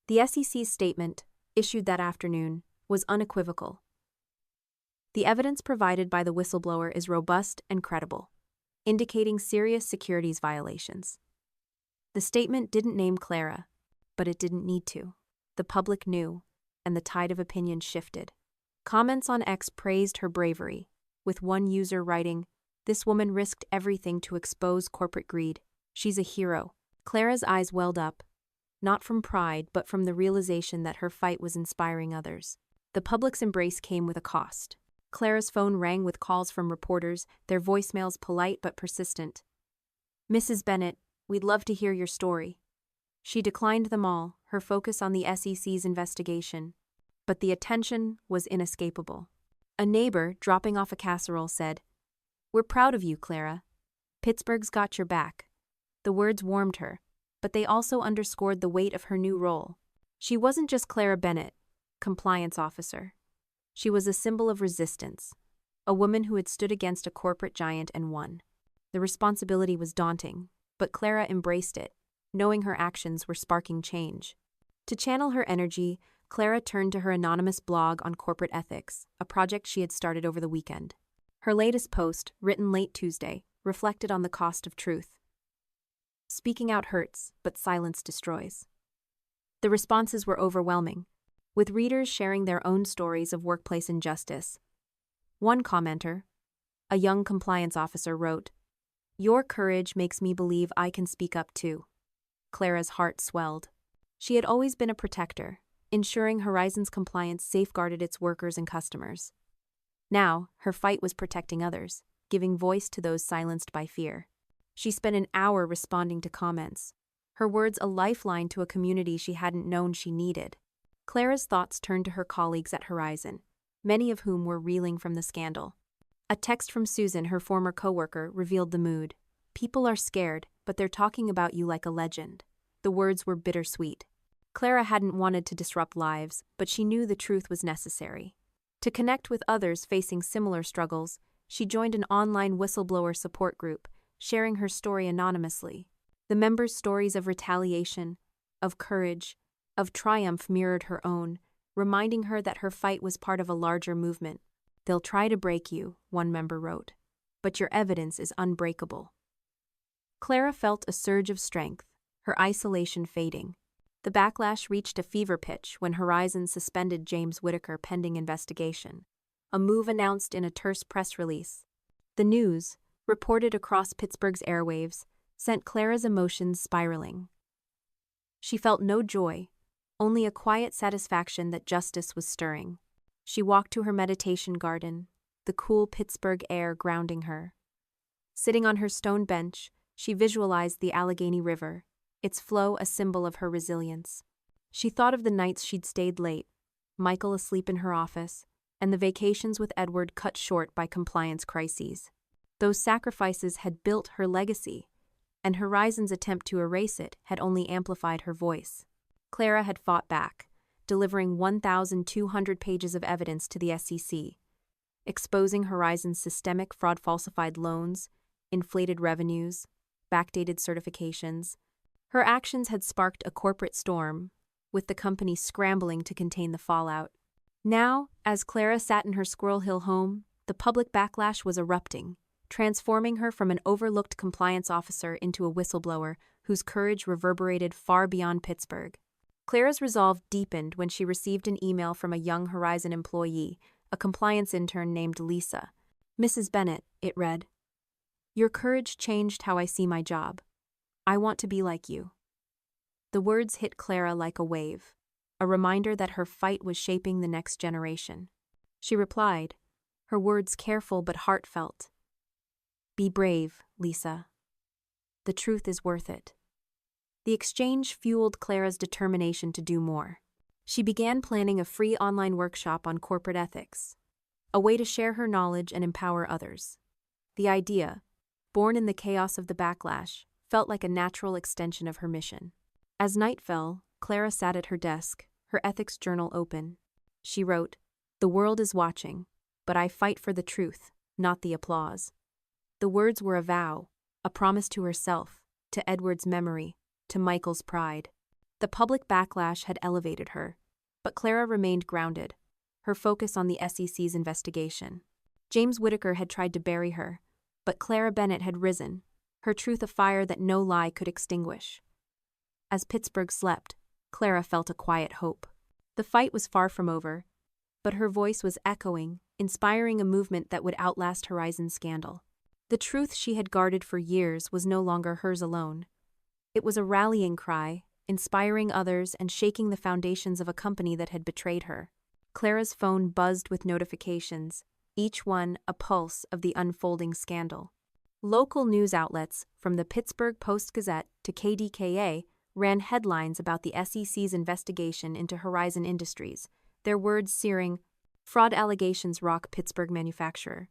The SEC's statement, issued that afternoon, was unequivocal. "The evidence provided by the whistleblower is robust and credible, indicating serious securities violations." The statement didn't name Clara, but it didn't need to. The public knew, and the tide of opinion shifted. Comments on X praised her bravery, with one user writing, "This woman risked everything to expose corporate greed. She's a hero." Clara's eyes welled up, not from pride but from the realization that her fight was inspiring others. The public's embrace came with a cost. Clara's phone rang with calls from reporters, their voicemails polite but persistent. "Mrs. Bennett, we'd love to hear your story." She declined them all, her focus on the SEC's investigation. But the attention was inescapable. A neighbor, dropping off a casserole, said, "We're proud of you, Clara. Pittsburgh's got your back." The words warmed her, but they also underscored the weight of her new role. She wasn't just Clara Bennett, compliance officer. She was a symbol of resistance, a woman who had stood against a corporate giant and won. The responsibility was daunting, but Clara embraced it, knowing her actions were sparking change. To channel her energy, Clara turned to her anonymous blog on corporate ethics, a project she had started over the weekend. Her latest post, written late Tuesday, reflected on the cost of truth. Speaking out hurts, but silence destroys. The responses were overwhelming, with readers sharing their own stories of workplace injustice. One commenter, a young compliance officer, wrote, "Your courage makes me believe I can speak up too." Clara's heart swelled. She had always been a protector, ensuring Horizon's compliance safeguarded its workers and customers. Now, her fight was protecting others, giving voice to those silenced by fear. She spent an hour responding to comments, her words a lifeline to a community she hadn't known she needed. Clara's thoughts turned to her colleagues at Horizon, many of whom were reeling from the scandal. A text from Susan, her former coworker, revealed the mood. "People are scared, but they're talking about you like a legend." The words were bittersweet. Clara hadn't wanted to disrupt lives, but she knew the truth was necessary. To connect with others facing similar struggles, she joined an online whistleblower support group, sharing her story anonymously. The members' stories of retaliation, of courage, of triumph mirrored her own, reminding her that her fight was part of a larger movement. "They'll try to break you," one member wrote, "but your evidence is unbreakable." Clara felt a surge of strength, her isolation fading. The backlash reached a fever pitch when Horizon suspended James Whittaker pending investigation, a move announced in a terse press release. The news, reported across Pittsburgh's airwaves, sent Clara's emotions spiraling. She felt no joy, only a quiet satisfaction that justice was stirring. She walked to her meditation garden, the cool Pittsburgh air grounding her. Sitting on her stone bench, she visualized the Allegheny River, its flow a symbol of her resilience. She thought of the nights she'd stayed late, Michael asleep in her office, and the vacations with Edward cut short by compliance crises. Those sacrifices had built her legacy, and Horizon's attempt to erase it had only amplified her voice. Clara had fought back, delivering 1,200 pages of evidence to the SEC, exposing Horizon's systemic fraud, falsified loans, inflated revenues, backdated certifications. Her actions had sparked a corporate storm, with the company scrambling to contain the fallout. Now, as Clara sat in her Squirrel Hill home, the public backlash was erupting, transforming her from an overlooked compliance officer into a whistleblower whose courage reverberated far beyond Pittsburgh. Clara's resolve deepened when she received an email from a young Horizon employee, a compliance intern named Lisa. "Mrs. Bennett," it read, "your courage changed how I see my job. I want to be like you." The words hit Clara like a wave, a reminder that her fight was shaping the next generation. She replied, her words careful but heartfelt, "Be brave, Lisa. The truth is worth it." The exchange fueled Clara's determination to do more. She began planning a free online workshop on corporate ethics, a way to share her knowledge and empower others. The idea, born in the chaos of the backlash, felt like a natural extension of her mission. As night fell, Clara sat at her desk, her ethics journal open. She wrote, "The world is watching, but I fight for the truth, not the applause." The words were a vow, a promise to herself, to Edward's memory, to Michael's pride. The public backlash had elevated her, but Clara remained grounded, her focus on the SEC's investigation. James Whittaker had tried to bury her, but Clara Bennett had risen, her truth a fire that no lie could extinguish. As Pittsburgh slept, Clara felt a quiet hope. The fight was far from over, but her voice was echoing, inspiring a movement that would outlast Horizon's scandal. The truth she had guarded for years was no longer hers alone. It was a rallying cry, inspiring others and shaking the foundations of a company that had betrayed her. Clara's phone buzzed with notifications, each one a pulse of the unfolding scandal. Local news outlets, from the Pittsburgh Post-Gazette to KDKA, ran headlines about the SEC's investigation into Horizon Industries, their words searing, "Fraud allegations rock Pittsburgh manufacturer."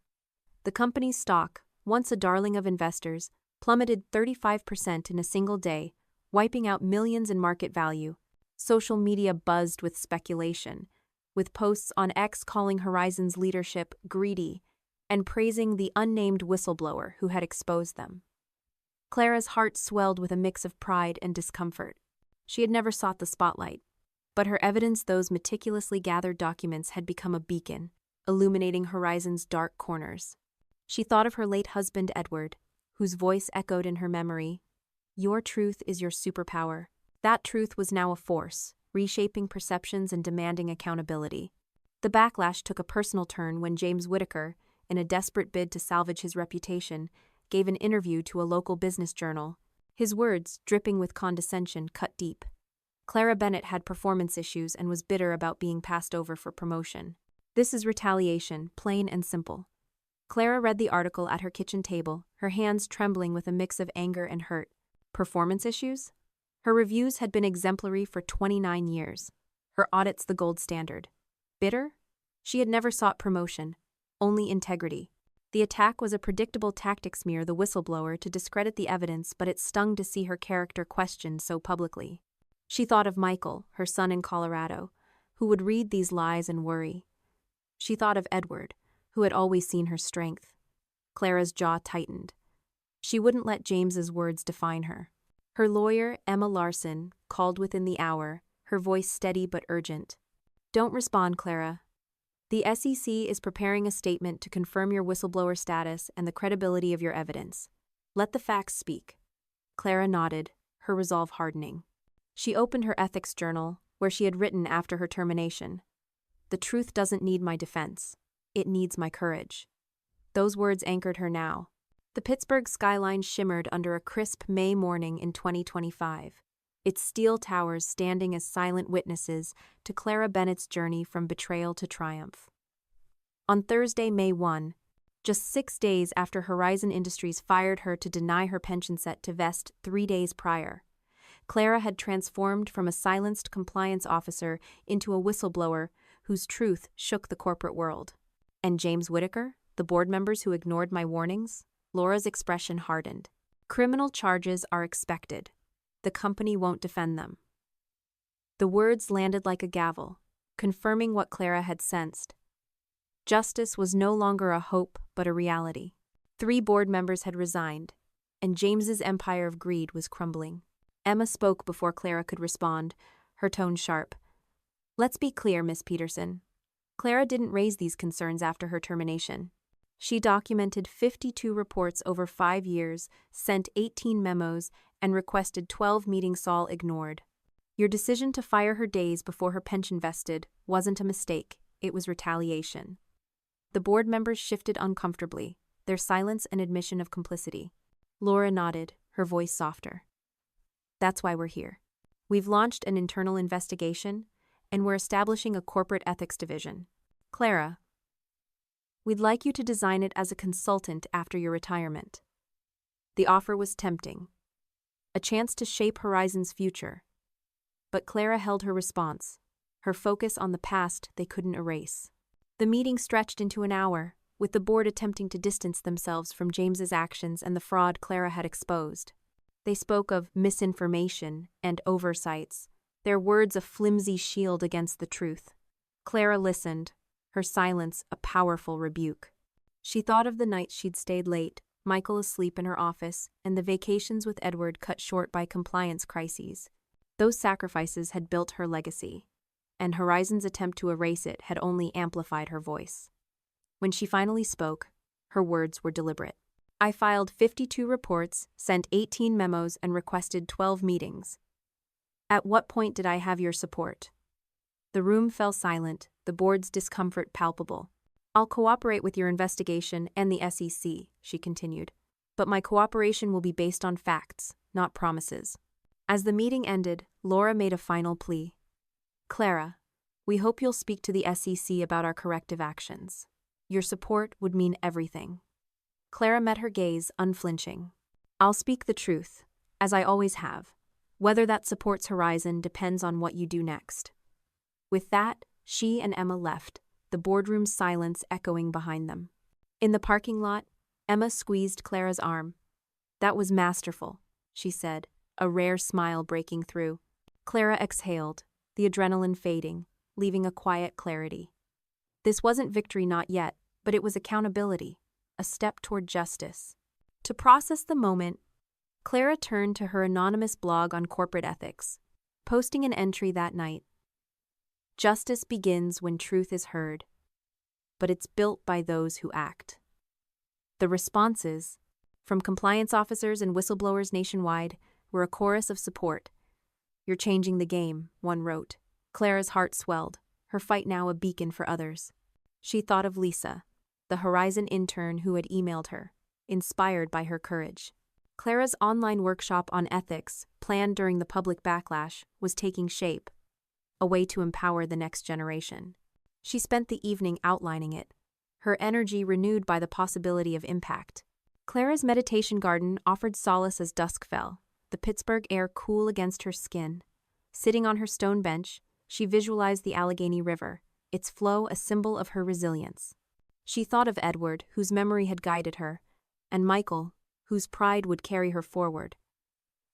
The company's stock, once a darling of investors, plummeted 35% in a single day, wiping out millions in market value. Social media buzzed with speculation, with posts on X calling Horizon's leadership greedy and praising the unnamed whistleblower who had exposed them. Clara's heart swelled with a mix of pride and discomfort. She had never sought the spotlight, but her evidence, those meticulously gathered documents, had become a beacon, illuminating Horizon's dark corners. She thought of her late husband, Edward, whose voice echoed in her memory. Your truth is your superpower. That truth was now a force, reshaping perceptions and demanding accountability. The backlash took a personal turn when James Whittaker, in a desperate bid to salvage his reputation, gave an interview to a local business journal. His words, dripping with condescension, cut deep. Clara Bennett had performance issues and was bitter about being passed over for promotion. This is retaliation, plain and simple. Clara read the article at her kitchen table, her hands trembling with a mix of anger and hurt. Performance issues? Her reviews had been exemplary for 29 years. Her audits the gold standard. Bitter? She had never sought promotion, only integrity. The attack was a predictable tactic, smear the whistleblower to discredit the evidence, but it stung to see her character questioned so publicly. She thought of Michael, her son in Colorado, who would read these lies and worry. She thought of Edward, who had always seen her strength. Clara's jaw tightened. She wouldn't let James's words define her. Her lawyer, Emma Larson, called within the hour, her voice steady but urgent. Don't respond, Clara. The SEC is preparing a statement to confirm your whistleblower status and the credibility of your evidence. Let the facts speak. Clara nodded, her resolve hardening. She opened her ethics journal, where she had written after her termination. The truth doesn't need my defense. It needs my courage. Those words anchored her now. The Pittsburgh skyline shimmered under a crisp May morning in 2025, its steel towers standing as silent witnesses to Clara Bennett's journey from betrayal to triumph. On Thursday, May 1, just 6 days after Horizon Industries fired her to deny her pension set to vest 3 days prior, Clara had transformed from a silenced compliance officer into a whistleblower whose truth shook the corporate world. And James Whittaker, the board members who ignored my warnings? Laura's expression hardened. Criminal charges are expected. The company won't defend them. The words landed like a gavel, confirming what Clara had sensed. Justice was no longer a hope, but a reality. 3 board members had resigned, and James's empire of greed was crumbling. Emma spoke before Clara could respond, her tone sharp. Let's be clear, Miss Peterson. Clara didn't raise these concerns after her termination. She documented 52 reports over 5 years, sent 18 memos, and requested 12 meetings, all ignored. Your decision to fire her days before her pension vested wasn't a mistake, it was retaliation. The board members shifted uncomfortably, their silence an admission of complicity. Laura nodded, her voice softer. That's why we're here. We've launched an internal investigation, and we're establishing a corporate ethics division. Clara, we'd like you to design it as a consultant after your retirement. The offer was tempting, a chance to shape Horizon's future. But Clara held her response, her focus on the past they couldn't erase. The meeting stretched into an hour, with the board attempting to distance themselves from James's actions and the fraud Clara had exposed. They spoke of misinformation and oversights, their words a flimsy shield against the truth. Clara listened, her silence a powerful rebuke. She thought of the nights she'd stayed late, Michael asleep in her office, and the vacations with Edward cut short by compliance crises. Those sacrifices had built her legacy, and Horizon's attempt to erase it had only amplified her voice. When she finally spoke, her words were deliberate. I filed 52 reports, sent 18 memos, and requested 12 meetings. At what point did I have your support? The room fell silent, the board's discomfort palpable. I'll cooperate with your investigation and the SEC, she continued, but my cooperation will be based on facts, not promises. As the meeting ended, Laura made a final plea. Clara, we hope you'll speak to the SEC about our corrective actions. Your support would mean everything. Clara met her gaze, unflinching. I'll speak the truth, as I always have. Whether that supports Horizon depends on what you do next. With that, she and Emma left, the boardroom's silence echoing behind them. In the parking lot, Emma squeezed Clara's arm. That was masterful, she said, a rare smile breaking through. Clara exhaled, the adrenaline fading, leaving a quiet clarity. This wasn't victory not yet, but it was accountability, a step toward justice. To process the moment, Clara turned to her anonymous blog on corporate ethics, posting an entry that night. Justice begins when truth is heard, but it's built by those who act. The responses, from compliance officers and whistleblowers nationwide, were a chorus of support. "You're changing the game," one wrote. Clara's heart swelled, her fight now a beacon for others. She thought of Lisa, the Horizon intern who had emailed her, inspired by her courage. Clara's online workshop on ethics, planned during the public backlash, was taking shape, a way to empower the next generation. She spent the evening outlining it, her energy renewed by the possibility of impact. Clara's meditation garden offered solace as dusk fell, the Pittsburgh air cool against her skin. Sitting on her stone bench, she visualized the Allegheny River, its flow a symbol of her resilience. She thought of Edward, whose memory had guided her, and Michael, whose pride would carry her forward.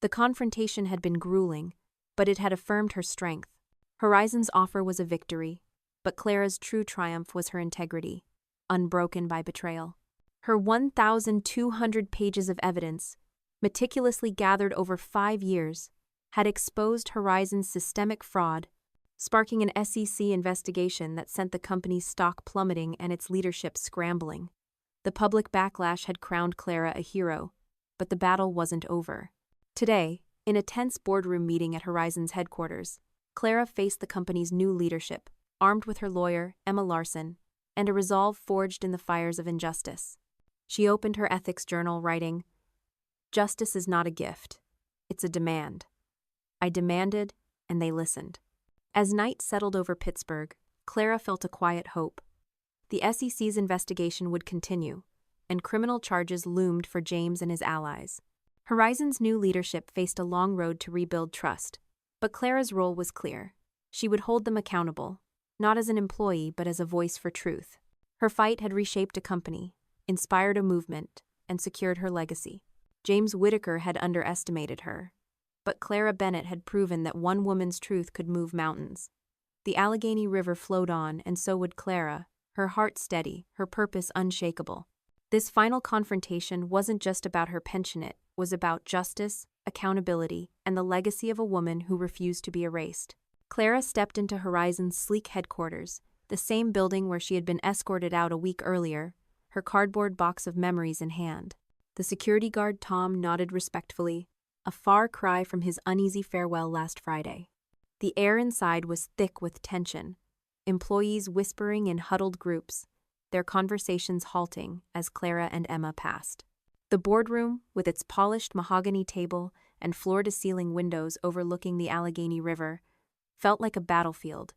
The confrontation had been grueling, but it had affirmed her strength. Horizon's offer was a victory, but Clara's true triumph was her integrity, unbroken by betrayal. Her 1,200 pages of evidence, meticulously gathered over 5 years, had exposed Horizon's systemic fraud, sparking an SEC investigation that sent the company's stock plummeting and its leadership scrambling. The public backlash had crowned Clara a hero, but the battle wasn't over. Today, in a tense boardroom meeting at Horizon's headquarters, Clara faced the company's new leadership, armed with her lawyer, Emma Larson, and a resolve forged in the fires of injustice. She opened her ethics journal, writing, "Justice is not a gift. It's a demand. I demanded, and they listened." As night settled over Pittsburgh, Clara felt a quiet hope. The SEC's investigation would continue, and criminal charges loomed for James and his allies. Horizon's new leadership faced a long road to rebuild trust, but Clara's role was clear. She would hold them accountable, not as an employee but as a voice for truth. Her fight had reshaped a company, inspired a movement, and secured her legacy. James Whitaker had underestimated her, but Clara Bennett had proven that one woman's truth could move mountains. The Allegheny River flowed on, and so would Clara, her heart steady, her purpose unshakable. This final confrontation wasn't just about her pension, it was about justice, accountability, and the legacy of a woman who refused to be erased. Clara stepped into Horizon's sleek headquarters, the same building where she had been escorted out a week earlier, her cardboard box of memories in hand. The security guard Tom nodded respectfully, a far cry from his uneasy farewell last Friday. The air inside was thick with tension, employees whispering in huddled groups, their conversations halting as Clara and Emma passed. The boardroom, with its polished mahogany table and floor-to-ceiling windows overlooking the Allegheny River, felt like a battlefield.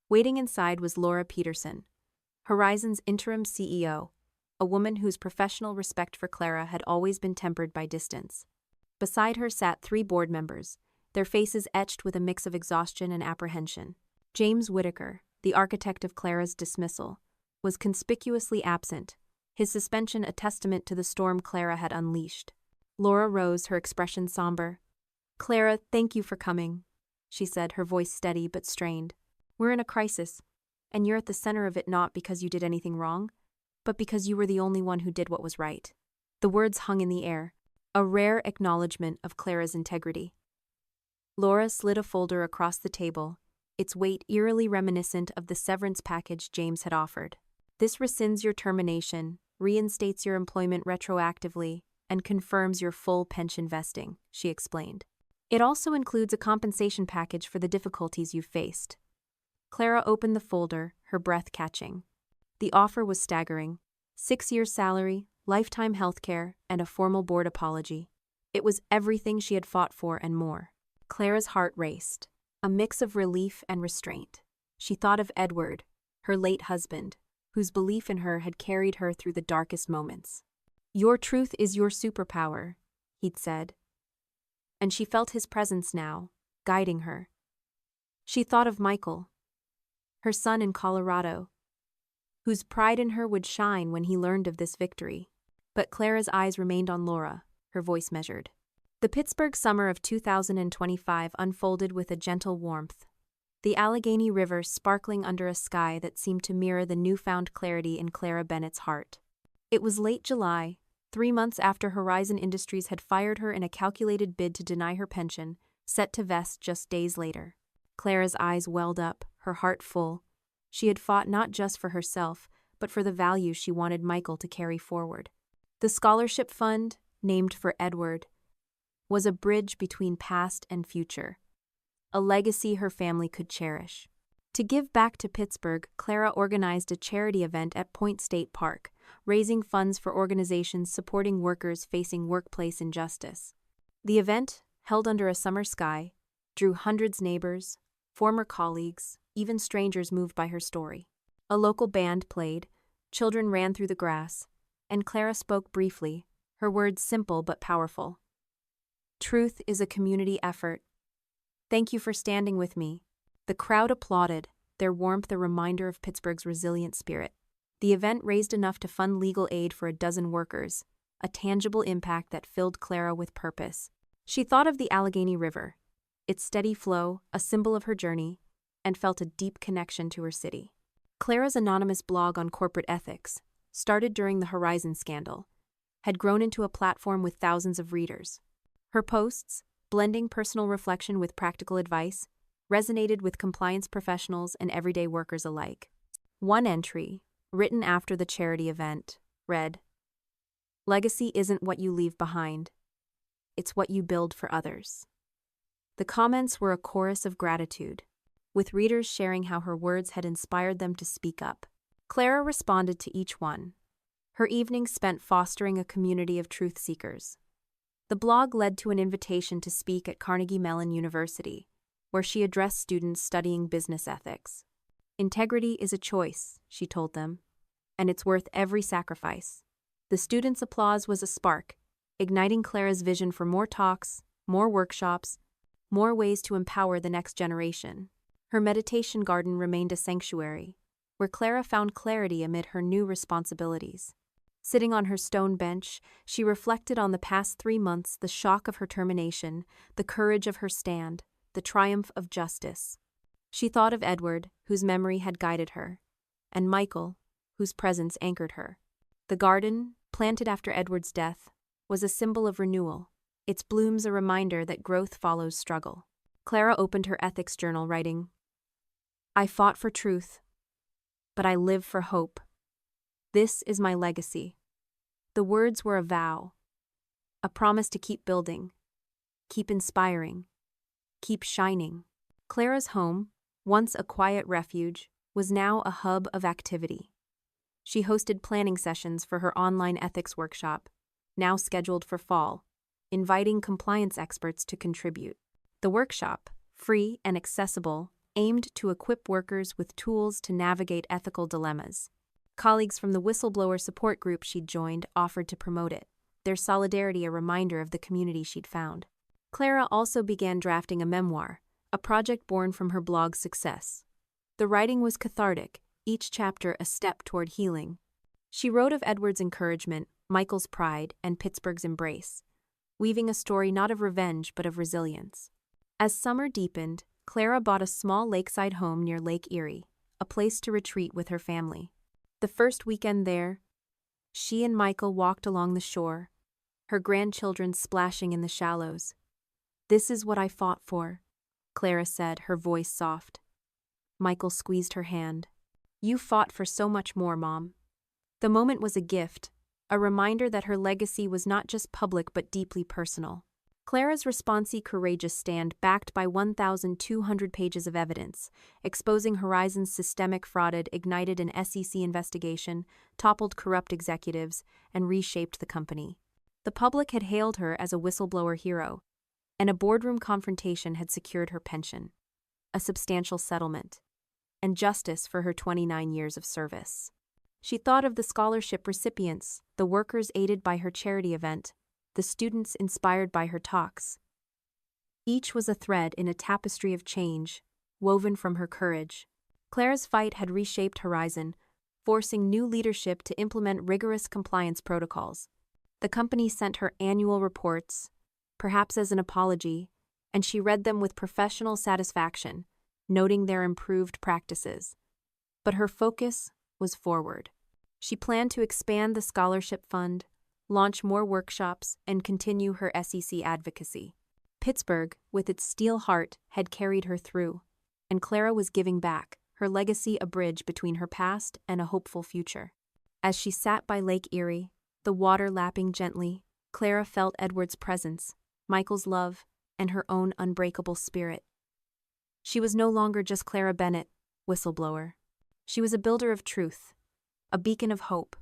Waiting inside was Laura Peterson, Horizon's interim CEO, a woman whose professional respect for Clara had always been tempered by distance. Beside her sat 3 board members, their faces etched with a mix of exhaustion and apprehension. James Whitaker, the architect of Clara's dismissal, was conspicuously absent, his suspension a testament to the storm Clara had unleashed. Laura rose, her expression somber. "Clara, thank you for coming," she said, her voice steady but strained. "We're in a crisis, and you're at the center of it not because you did anything wrong, but because you were the only one who did what was right." The words hung in the air, a rare acknowledgement of Clara's integrity. Laura slid a folder across the table, its weight eerily reminiscent of the severance package James had offered. "This rescinds your termination, reinstates your employment retroactively, and confirms your full pension vesting," she explained. "It also includes a compensation package for the difficulties you've faced." Clara opened the folder, her breath catching. The offer was staggering: 6 years' salary, lifetime health care, and a formal board apology. It was everything she had fought for and more. Clara's heart raced, a mix of relief and restraint. She thought of Edward, her late husband, whose belief in her had carried her through the darkest moments. "Your truth is your superpower," he'd said. And she felt his presence now, guiding her. She thought of Michael, her son in Colorado, whose pride in her would shine when he learned of this victory. But Clara's eyes remained on Laura, her voice measured. The Pittsburgh summer of 2025 unfolded with a gentle warmth. the Allegheny River sparkling under a sky that seemed to mirror the newfound clarity in Clara Bennett's heart. It was late July, 3 months after Horizon Industries had fired her in a calculated bid to deny her pension, set to vest just days later. Clara's eyes welled up, her heart full. She had fought not just for herself, but for the values she wanted Michael to carry forward. The scholarship fund, named for Edward, was a bridge between past and future, a legacy her family could cherish. To give back to Pittsburgh, Clara organized a charity event at Point State Park, raising funds for organizations supporting workers facing workplace injustice. The event, held under a summer sky, drew hundreds of neighbors, former colleagues, even strangers moved by her story. A local band played, children ran through the grass, and Clara spoke briefly, her words simple but powerful. "Truth is a community effort. Thank you for standing with me." The crowd applauded, their warmth a reminder of Pittsburgh's resilient spirit. The event raised enough to fund legal aid for a dozen workers, a tangible impact that filled Clara with purpose. She thought of the Allegheny River, its steady flow, a symbol of her journey, and felt a deep connection to her city. Clara's anonymous blog on corporate ethics, started during the Horizon scandal, had grown into a platform with thousands of readers. Her posts, blending personal reflection with practical advice, resonated with compliance professionals and everyday workers alike. One entry, written after the charity event, read, "Legacy isn't what you leave behind. It's what you build for others." The comments were a chorus of gratitude, with readers sharing how her words had inspired them to speak up. Clara responded to each one, her evenings spent fostering a community of truth seekers. The blog led to an invitation to speak at Carnegie Mellon University, where she addressed students studying business ethics. "Integrity is a choice," she told them, "and it's worth every sacrifice." The students' applause was a spark, igniting Clara's vision for more talks, more workshops, more ways to empower the next generation. Her meditation garden remained a sanctuary, where Clara found clarity amid her new responsibilities. Sitting on her stone bench, she reflected on the past 3 months, the shock of her termination, the courage of her stand, the triumph of justice. She thought of Edward, whose memory had guided her, and Michael, whose presence anchored her. The garden, planted after Edward's death, was a symbol of renewal, its blooms a reminder that growth follows struggle. Clara opened her ethics journal, writing, "I fought for truth, but I live for hope. This is my legacy." The words were a vow, a promise to keep building, keep inspiring, keep shining. Clara's home, once a quiet refuge, was now a hub of activity. She hosted planning sessions for her online ethics workshop, now scheduled for fall, inviting compliance experts to contribute. The workshop, free and accessible, aimed to equip workers with tools to navigate ethical dilemmas. Colleagues from the whistleblower support group she'd joined offered to promote it, their solidarity a reminder of the community she'd found. Clara also began drafting a memoir, a project born from her blog's success. The writing was cathartic, each chapter a step toward healing. She wrote of Edward's encouragement, Michael's pride, and Pittsburgh's embrace, weaving a story not of revenge but of resilience. As summer deepened, Clara bought a small lakeside home near Lake Erie, a place to retreat with her family. The first weekend there, she and Michael walked along the shore, her grandchildren splashing in the shallows. "This is what I fought for," Clara said, her voice soft. Michael squeezed her hand. "You fought for so much more, Mom." The moment was a gift, a reminder that her legacy was not just public but deeply personal. Clara's responsive, courageous stand, backed by 1,200 pages of evidence, exposing Horizon's systemic fraud, ignited an SEC investigation, toppled corrupt executives, and reshaped the company. The public had hailed her as a whistleblower hero, and a boardroom confrontation had secured her pension, a substantial settlement, and justice for her 29 years of service. She thought of the scholarship recipients, the workers aided by her charity event, the students inspired by her talks. Each was a thread in a tapestry of change, woven from her courage. Clara's fight had reshaped Horizon, forcing new leadership to implement rigorous compliance protocols. The company sent her annual reports, perhaps as an apology, and she read them with professional satisfaction, noting their improved practices. But her focus was forward. She planned to expand the scholarship fund, launch more workshops, and continue her SEC advocacy. Pittsburgh, with its steel heart, had carried her through, and Clara was giving back, her legacy a bridge between her past and a hopeful future. As she sat by Lake Erie, the water lapping gently, Clara felt Edward's presence, Michael's love, and her own unbreakable spirit. She was no longer just Clara Bennett, whistleblower. She was a builder of truth, a beacon of hope,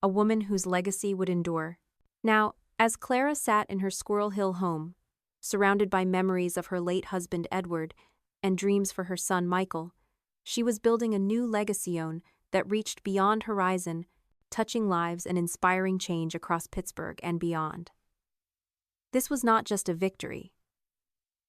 a woman whose legacy would endure. Now, as Clara sat in her Squirrel Hill home, surrounded by memories of her late husband Edward and dreams for her son Michael, she was building a new legacy that reached beyond horizon, touching lives and inspiring change across Pittsburgh and beyond. This was not just a victory.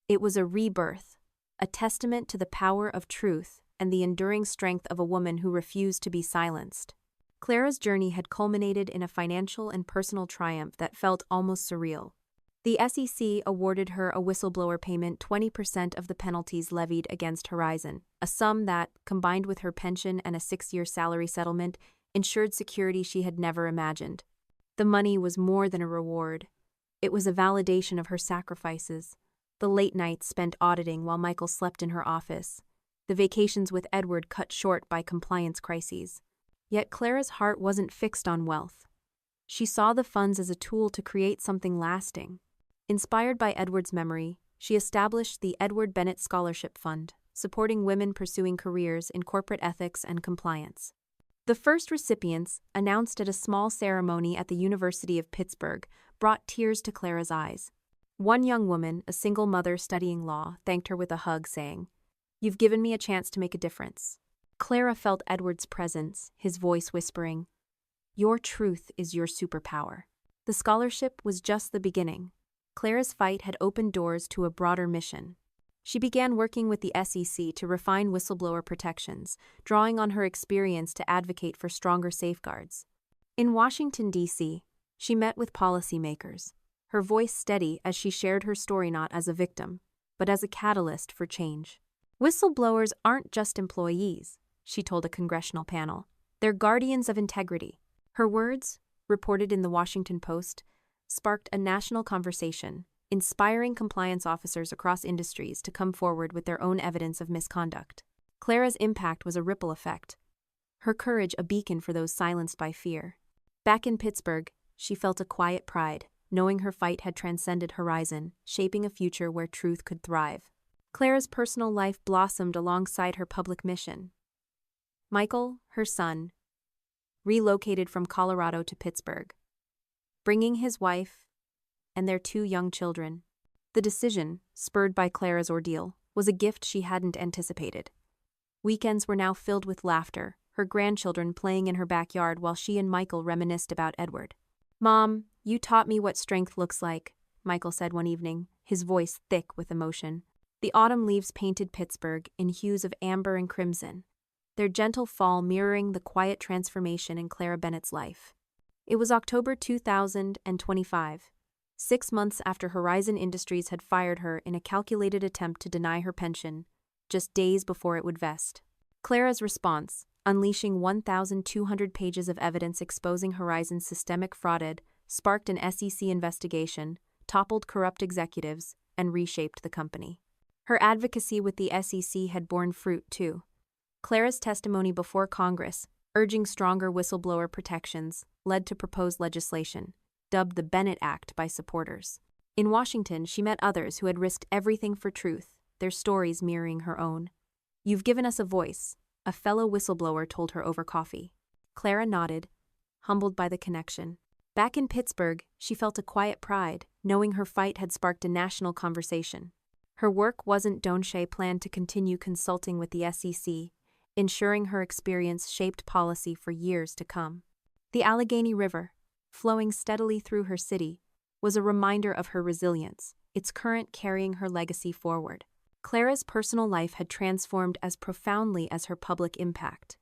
It was a rebirth, a testament to the power of truth and the enduring strength of a woman who refused to be silenced. Clara's journey had culminated in a financial and personal triumph that felt almost surreal. The SEC awarded her a whistleblower payment 20% of the penalties levied against Horizon, a sum that, combined with her pension and a 6-year salary settlement, ensured security she had never imagined. The money was more than a reward. It was a validation of her sacrifices. The late nights spent auditing while Michael slept in her office. The vacations with Edward cut short by compliance crises. Yet Clara's heart wasn't fixed on wealth. She saw the funds as a tool to create something lasting. Inspired by Edward's memory, she established the Edward Bennett Scholarship Fund, supporting women pursuing careers in corporate ethics and compliance. The first recipients, announced at a small ceremony at the University of Pittsburgh, brought tears to Clara's eyes. One young woman, a single mother studying law, thanked her with a hug, saying, "You've given me a chance to make a difference." Clara felt Edward's presence, his voice whispering, "Your truth is your superpower." The scholarship was just the beginning. Clara's fight had opened doors to a broader mission. She began working with the SEC to refine whistleblower protections, drawing on her experience to advocate for stronger safeguards. In Washington, D.C., she met with policymakers, her voice steady as she shared her story not as a victim, but as a catalyst for change. Whistleblowers aren't just employees, she told a congressional panel. They're guardians of integrity. Her words, reported in the Washington Post, sparked a national conversation, inspiring compliance officers across industries to come forward with their own evidence of misconduct. Clara's impact was a ripple effect, her courage a beacon for those silenced by fear. Back in Pittsburgh, she felt a quiet pride, knowing her fight had transcended Horizon, shaping a future where truth could thrive. Clara's personal life blossomed alongside her public mission. Michael, her son, relocated from Colorado to Pittsburgh, bringing his wife and their 2 young children. The decision, spurred by Clara's ordeal, was a gift she hadn't anticipated. Weekends were now filled with laughter, her grandchildren playing in her backyard while she and Michael reminisced about Edward. "Mom, you taught me what strength looks like," Michael said one evening, his voice thick with emotion. The autumn leaves painted Pittsburgh in hues of amber and crimson, their gentle fall mirroring the quiet transformation in Clara Bennett's life. It was October 2025, 6 months after Horizon Industries had fired her in a calculated attempt to deny her pension, just days before it would vest. Clara's response, unleashing 1,200 pages of evidence exposing Horizon's systemic fraud, sparked an SEC investigation, toppled corrupt executives, and reshaped the company. Her advocacy with the SEC had borne fruit, too. Clara's testimony before Congress, urging stronger whistleblower protections, led to proposed legislation, dubbed the Bennett Act by supporters. In Washington, she met others who had risked everything for truth, their stories mirroring her own. "You've given us a voice," a fellow whistleblower told her over coffee. Clara nodded, humbled by the connection. Back in Pittsburgh, she felt a quiet pride, knowing her fight had sparked a national conversation. Her work wasn't done. She planned to continue consulting with the SEC, ensuring her experience shaped policy for years to come. The Allegheny River, flowing steadily through her city, was a reminder of her resilience, its current carrying her legacy forward. Clara's personal life had transformed as profoundly as her public impact.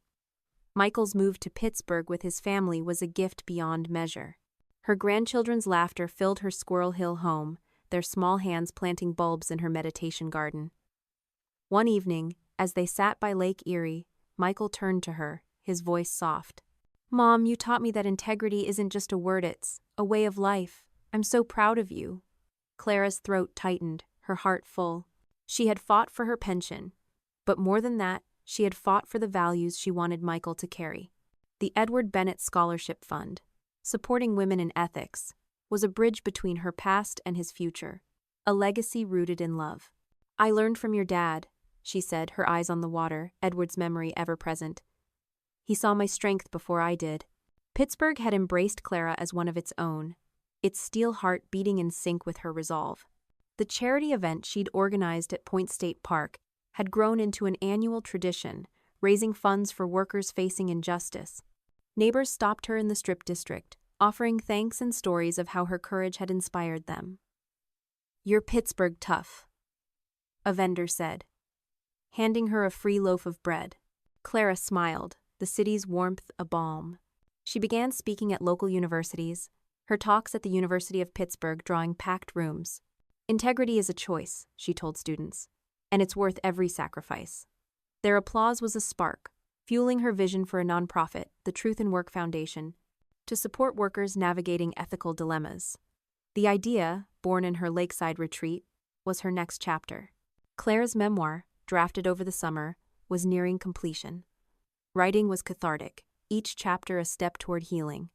Michael's move to Pittsburgh with his family was a gift beyond measure. Her grandchildren's laughter filled her Squirrel Hill home, their small hands planting bulbs in her meditation garden. One evening, As they sat by Lake Erie, Michael turned to her, his voice soft. "Mom, you taught me that integrity isn't just a word, it's a way of life. I'm so proud of you." Clara's throat tightened, her heart full. She had fought for her pension, but more than that, she had fought for the values she wanted Michael to carry. The Edward Bennett Scholarship Fund, supporting women in ethics, was a bridge between her past and his future, a legacy rooted in love. "I learned from your dad," she said, her eyes on the water, Edward's memory ever present. "He saw my strength before I did." Pittsburgh had embraced Clara as one of its own, its steel heart beating in sync with her resolve. The charity event she'd organized at Point State Park had grown into an annual tradition, raising funds for workers facing injustice. Neighbors stopped her in the Strip District, offering thanks and stories of how her courage had inspired them. "You're Pittsburgh tough," a vendor said, handing her a free loaf of bread. Clara smiled, the city's warmth a balm. She began speaking at local universities, her talks at the University of Pittsburgh drawing packed rooms. "Integrity is a choice," she told students, "and it's worth every sacrifice." Their applause was a spark, fueling her vision for a nonprofit, the Truth in Work Foundation, to support workers navigating ethical dilemmas. The idea, born in her lakeside retreat, was her next chapter. Clara's memoir, drafted over the summer, was nearing completion. Writing was cathartic, each chapter a step toward healing.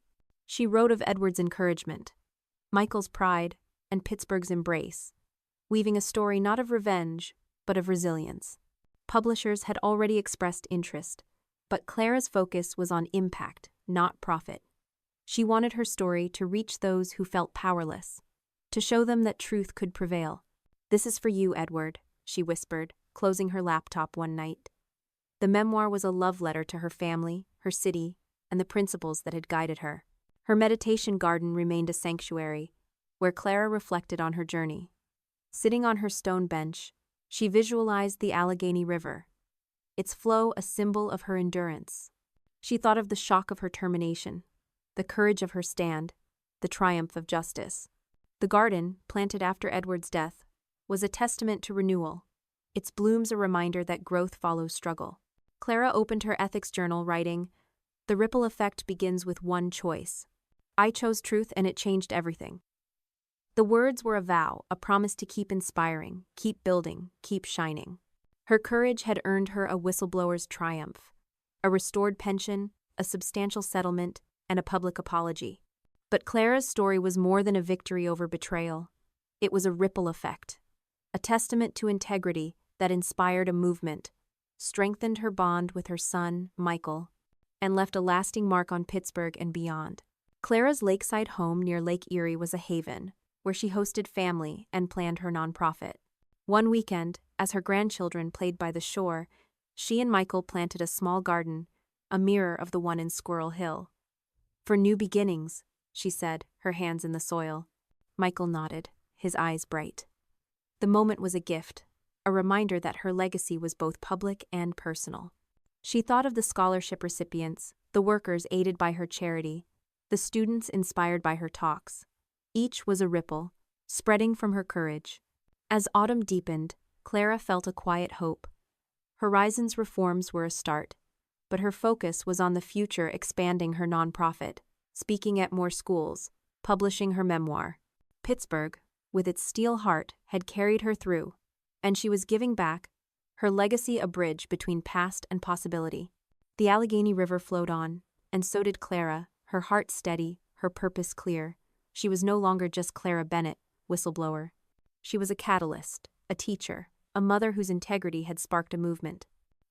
She wrote of Edward's encouragement, Michael's pride, and Pittsburgh's embrace, weaving a story not of revenge, but of resilience. Publishers had already expressed interest, but Clara's focus was on impact, not profit. She wanted her story to reach those who felt powerless, to show them that truth could prevail. "This is for you, Edward," she whispered, closing her laptop one night. The memoir was a love letter to her family, her city, and the principles that had guided her. Her meditation garden remained a sanctuary, where Clara reflected on her journey. Sitting on her stone bench, she visualized the Allegheny River, its flow a symbol of her endurance. She thought of the shock of her termination, the courage of her stand, the triumph of justice. The garden, planted after Edward's death, was a testament to renewal, its blooms a reminder that growth follows struggle. Clara opened her ethics journal, writing, "The ripple effect begins with one choice. I chose truth and it changed everything." The words were a vow, a promise to keep inspiring, keep building, keep shining. Her courage had earned her a whistleblower's triumph, a restored pension, a substantial settlement, and a public apology. But Clara's story was more than a victory over betrayal. It was a ripple effect, a testament to integrity that inspired a movement, strengthened her bond with her son, Michael, and left a lasting mark on Pittsburgh and beyond. Clara's lakeside home near Lake Erie was a haven, where she hosted family and planned her nonprofit. One weekend, as her grandchildren played by the shore, she and Michael planted a small garden, a mirror of the one in Squirrel Hill. "For new beginnings," she said, her hands in the soil. Michael nodded, his eyes bright. The moment was a gift, a reminder that her legacy was both public and personal. She thought of the scholarship recipients, the workers aided by her charity, the students inspired by her talks. Each was a ripple, spreading from her courage. As autumn deepened, Clara felt a quiet hope. Horizons reforms were a start, but her focus was on the future, expanding her nonprofit, speaking at more schools, publishing her memoir. Pittsburgh, with its steel heart, had carried her through, and she was giving back, her legacy a bridge between past and possibility. The Allegheny River flowed on, and so did Clara, her heart steady, her purpose clear. She was no longer just Clara Bennett, whistleblower. She was a catalyst, a teacher, a mother whose integrity had sparked a movement.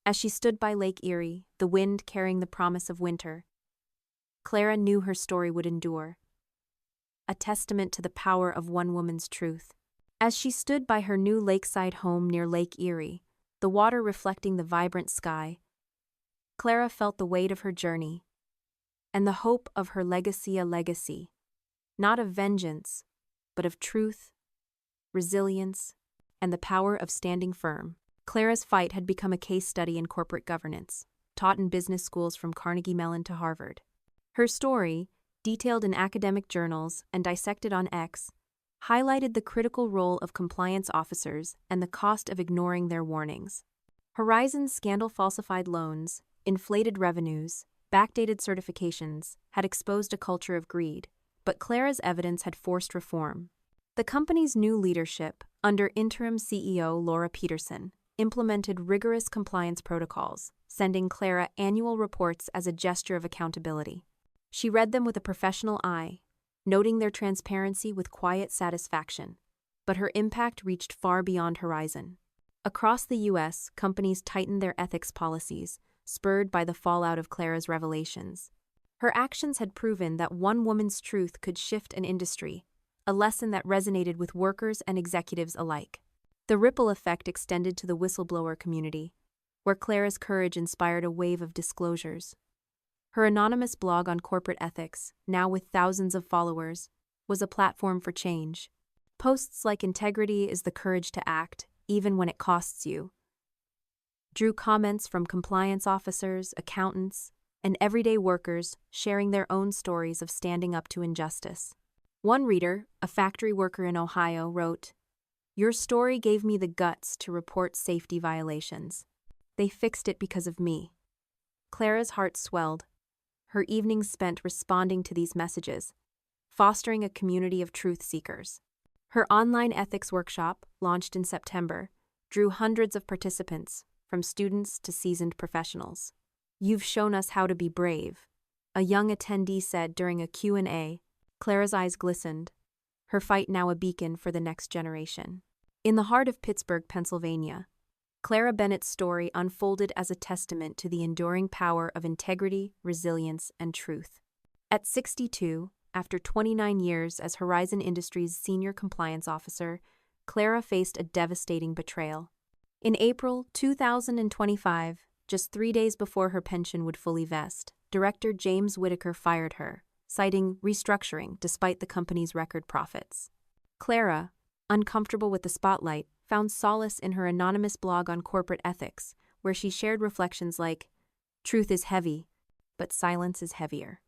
As she stood by Lake Erie, the wind carrying the promise of winter, Clara knew her story would endure, a testament to the power of one woman's truth. As she stood by her new lakeside home near Lake Erie, the water reflecting the vibrant sky, Clara felt the weight of her journey and the hope of her legacy, a legacy, not of vengeance, but of truth, resilience, and the power of standing firm. Clara's fight had become a case study in corporate governance, taught in business schools from Carnegie Mellon to Harvard. Her story, detailed in academic journals and dissected on X, highlighted the critical role of compliance officers and the cost of ignoring their warnings. Horizon's scandal falsified loans, inflated revenues, backdated certifications had exposed a culture of greed, but Clara's evidence had forced reform. The company's new leadership, under interim CEO Laura Peterson, implemented rigorous compliance protocols, sending Clara annual reports as a gesture of accountability. She read them with a professional eye, noting their transparency with quiet satisfaction. But her impact reached far beyond Horizon. Across the U.S., companies tightened their ethics policies, spurred by the fallout of Clara's revelations. Her actions had proven that one woman's truth could shift an industry, a lesson that resonated with workers and executives alike. The ripple effect extended to the whistleblower community, where Clara's courage inspired a wave of disclosures. Her anonymous blog on corporate ethics, now with thousands of followers, was a platform for change. Posts like "Integrity is the courage to act, even when it costs you," drew comments from compliance officers, accountants, and everyday workers sharing their own stories of standing up to injustice. One reader, a factory worker in Ohio, wrote, "Your story gave me the guts to report safety violations. They fixed it because of me." Clara's heart swelled, her evenings spent responding to these messages, fostering a community of truth seekers. Her online ethics workshop, launched in September, drew hundreds of participants, from students to seasoned professionals. "You've shown us how to be brave," a young attendee said during a Q&A. Clara's eyes glistened, her fight now a beacon for the next generation. In the heart of Pittsburgh, Pennsylvania, Clara Bennett's story unfolded as a testament to the enduring power of integrity, resilience, and truth. At 62, after 29 years as Horizon Industries' senior compliance officer, Clara faced a devastating betrayal. In April 2025, just 3 days before her pension would fully vest, Director James Whitaker fired her, citing restructuring despite the company's record profits. Clara, uncomfortable with the spotlight, found solace in her anonymous blog on corporate ethics, where she shared reflections like, "Truth is heavy, but silence is heavier."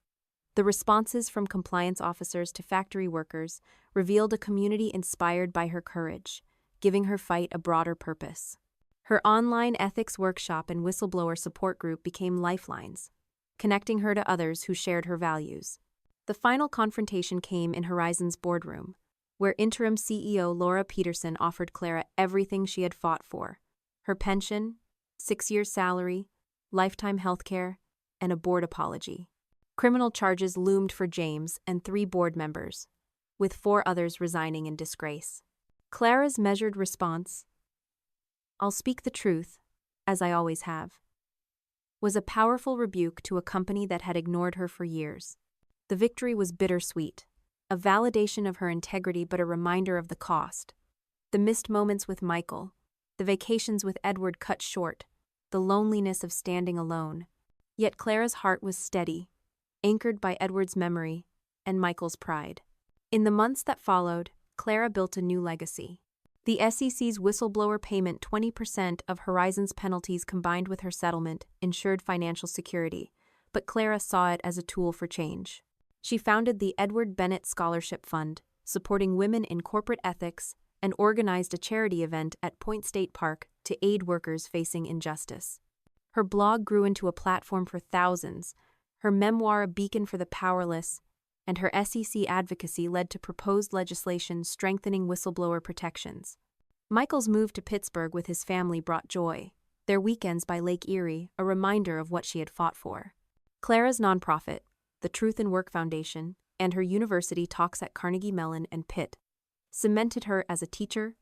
The responses from compliance officers to factory workers revealed a community inspired by her courage, giving her fight a broader purpose. Her online ethics workshop and whistleblower support group became lifelines, connecting her to others who shared her values. The final confrontation came in Horizon's boardroom, where interim CEO Laura Peterson offered Clara everything she had fought for: her pension, 6 years' salary, lifetime health care, and a board apology. Criminal charges loomed for James and 3 board members, with 4 others resigning in disgrace. Clara's measured response, "I'll speak the truth, as I always have," was a powerful rebuke to a company that had ignored her for years. The victory was bittersweet, a validation of her integrity but a reminder of the cost. The missed moments with Michael, the vacations with Edward cut short, the loneliness of standing alone. Yet Clara's heart was steady, anchored by Edward's memory and Michael's pride. In the months that followed, Clara built a new legacy. The SEC's whistleblower payment, 20% of Horizon's penalties combined with her settlement, ensured financial security, but Clara saw it as a tool for change. She founded the Edward Bennett Scholarship Fund, supporting women in corporate ethics, and organized a charity event at Point State Park to aid workers facing injustice. Her blog grew into a platform for thousands, her memoir a beacon for the powerless, and her SEC advocacy led to proposed legislation strengthening whistleblower protections. Michael's move to Pittsburgh with his family brought joy, their weekends by Lake Erie a reminder of what she had fought for. Clara's nonprofit, the Truth in Work Foundation, and her university talks at Carnegie Mellon and Pitt cemented her as a teacher,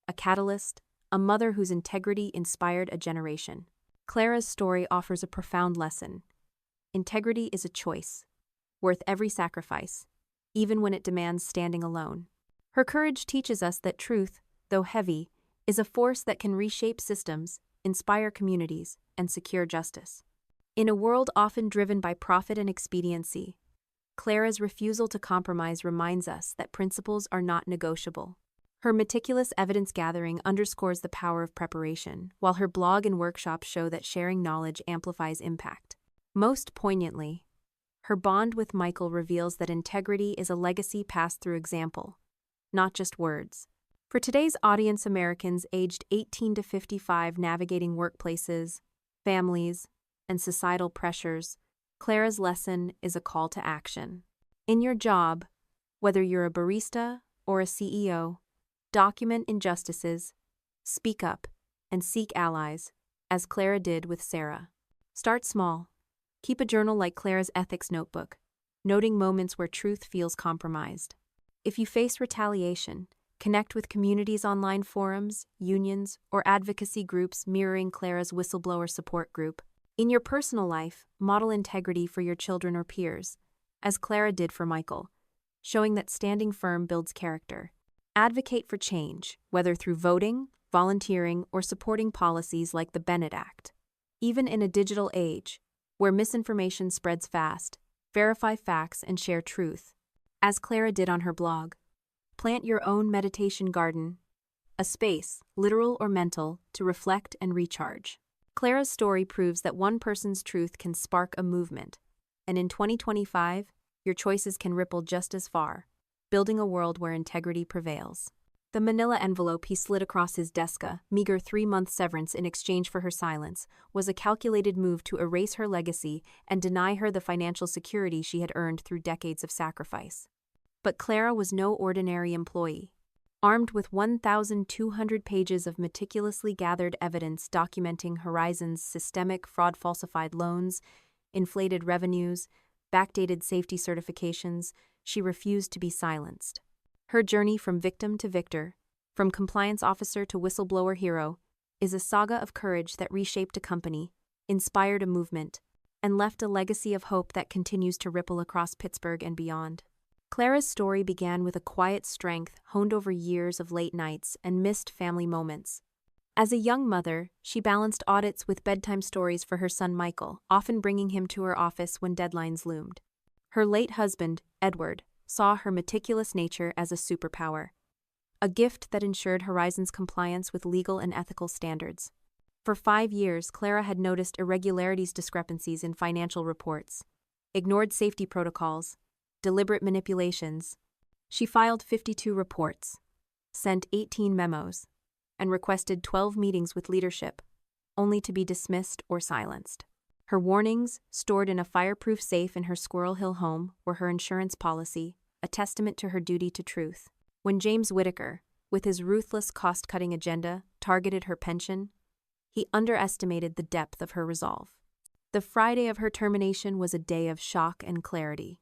a catalyst, a mother whose integrity inspired a generation. Clara's story offers a profound lesson. Integrity is a choice, worth every sacrifice, even when it demands standing alone. Her courage teaches us that truth, though heavy, is a force that can reshape systems, inspire communities, and secure justice. In a world often driven by profit and expediency, Clara's refusal to compromise reminds us that principles are not negotiable. Her meticulous evidence gathering underscores the power of preparation, while her blog and workshops show that sharing knowledge amplifies impact. Most poignantly, her bond with Michael reveals that integrity is a legacy passed through example, not just words. For today's audience, Americans aged 18 to 55 navigating workplaces, families, and societal pressures, Clara's lesson is a call to action. In your job, whether you're a barista or a CEO, document injustices, speak up, and seek allies, as Clara did with Sarah. Start small. Keep a journal like Clara's ethics notebook, noting moments where truth feels compromised. If you face retaliation, connect with communities' online forums, unions, or advocacy groups mirroring Clara's whistleblower support group. In your personal life, model integrity for your children or peers, as Clara did for Michael, showing that standing firm builds character. Advocate for change, whether through voting, volunteering, or supporting policies like the Bennett Act. Even in a digital age, where misinformation spreads fast, verify facts and share truth. As Clara did on her blog, plant your own meditation garden, a space, literal or mental, to reflect and recharge. Clara's story proves that one person's truth can spark a movement, and in 2025, your choices can ripple just as far, building a world where integrity prevails. The manila envelope he slid across his desk, a meager 3-month severance in exchange for her silence, was a calculated move to erase her legacy and deny her the financial security she had earned through decades of sacrifice. But Clara was no ordinary employee. Armed with 1,200 pages of meticulously gathered evidence documenting Horizon's systemic fraud-falsified loans, inflated revenues, backdated safety certifications, she refused to be silenced. Her journey from victim to victor, from compliance officer to whistleblower hero, is a saga of courage that reshaped a company, inspired a movement, and left a legacy of hope that continues to ripple across Pittsburgh and beyond. Clara's story began with a quiet strength honed over years of late nights and missed family moments. As a young mother, she balanced audits with bedtime stories for her son Michael, often bringing him to her office when deadlines loomed. Her late husband, Edward, saw her meticulous nature as a superpower, a gift that ensured Horizon's compliance with legal and ethical standards. For 5 years, Clara had noticed discrepancies in financial reports, ignored safety protocols, deliberate manipulations. She filed 52 reports, sent 18 memos, and requested 12 meetings with leadership, only to be dismissed or silenced. Her warnings, stored in a fireproof safe in her Squirrel Hill home, were her insurance policy, a testament to her duty to truth. When James Whitaker, with his ruthless cost-cutting agenda, targeted her pension, he underestimated the depth of her resolve. The Friday of her termination was a day of shock and clarity.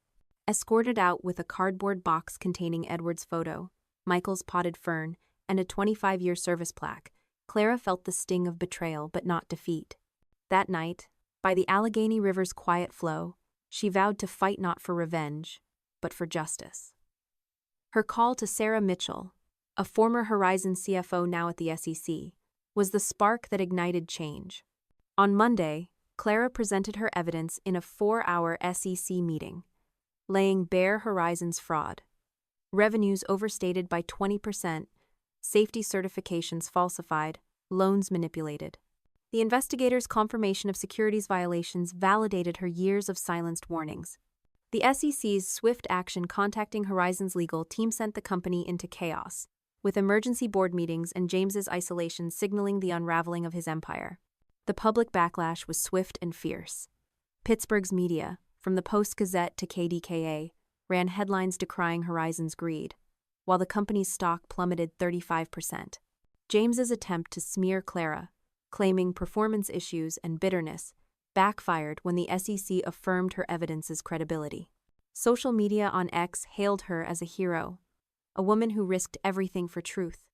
Escorted out with a cardboard box containing Edward's photo, Michael's potted fern, and a 25-year service plaque, Clara felt the sting of betrayal but not defeat. That night, by the Allegheny River's quiet flow, she vowed to fight not for revenge, but for justice. Her call to Sarah Mitchell, a former Horizon CFO now at the SEC, was the spark that ignited change. On Monday, Clara presented her evidence in a 4-hour SEC meeting, laying bare Horizon's fraud. Revenues overstated by 20%, safety certifications falsified, loans manipulated. The investigators' confirmation of securities violations validated her years of silenced warnings. The SEC's swift action contacting Horizon's legal team sent the company into chaos, with emergency board meetings and James's isolation signaling the unraveling of his empire. The public backlash was swift and fierce. Pittsburgh's media, from the Post-Gazette to KDKA, ran headlines decrying Horizon's greed, while the company's stock plummeted 35%. James's attempt to smear Clara, claiming performance issues and bitterness, backfired when the SEC affirmed her evidence's credibility. Social media on X hailed her as a hero, a woman who risked everything for truth.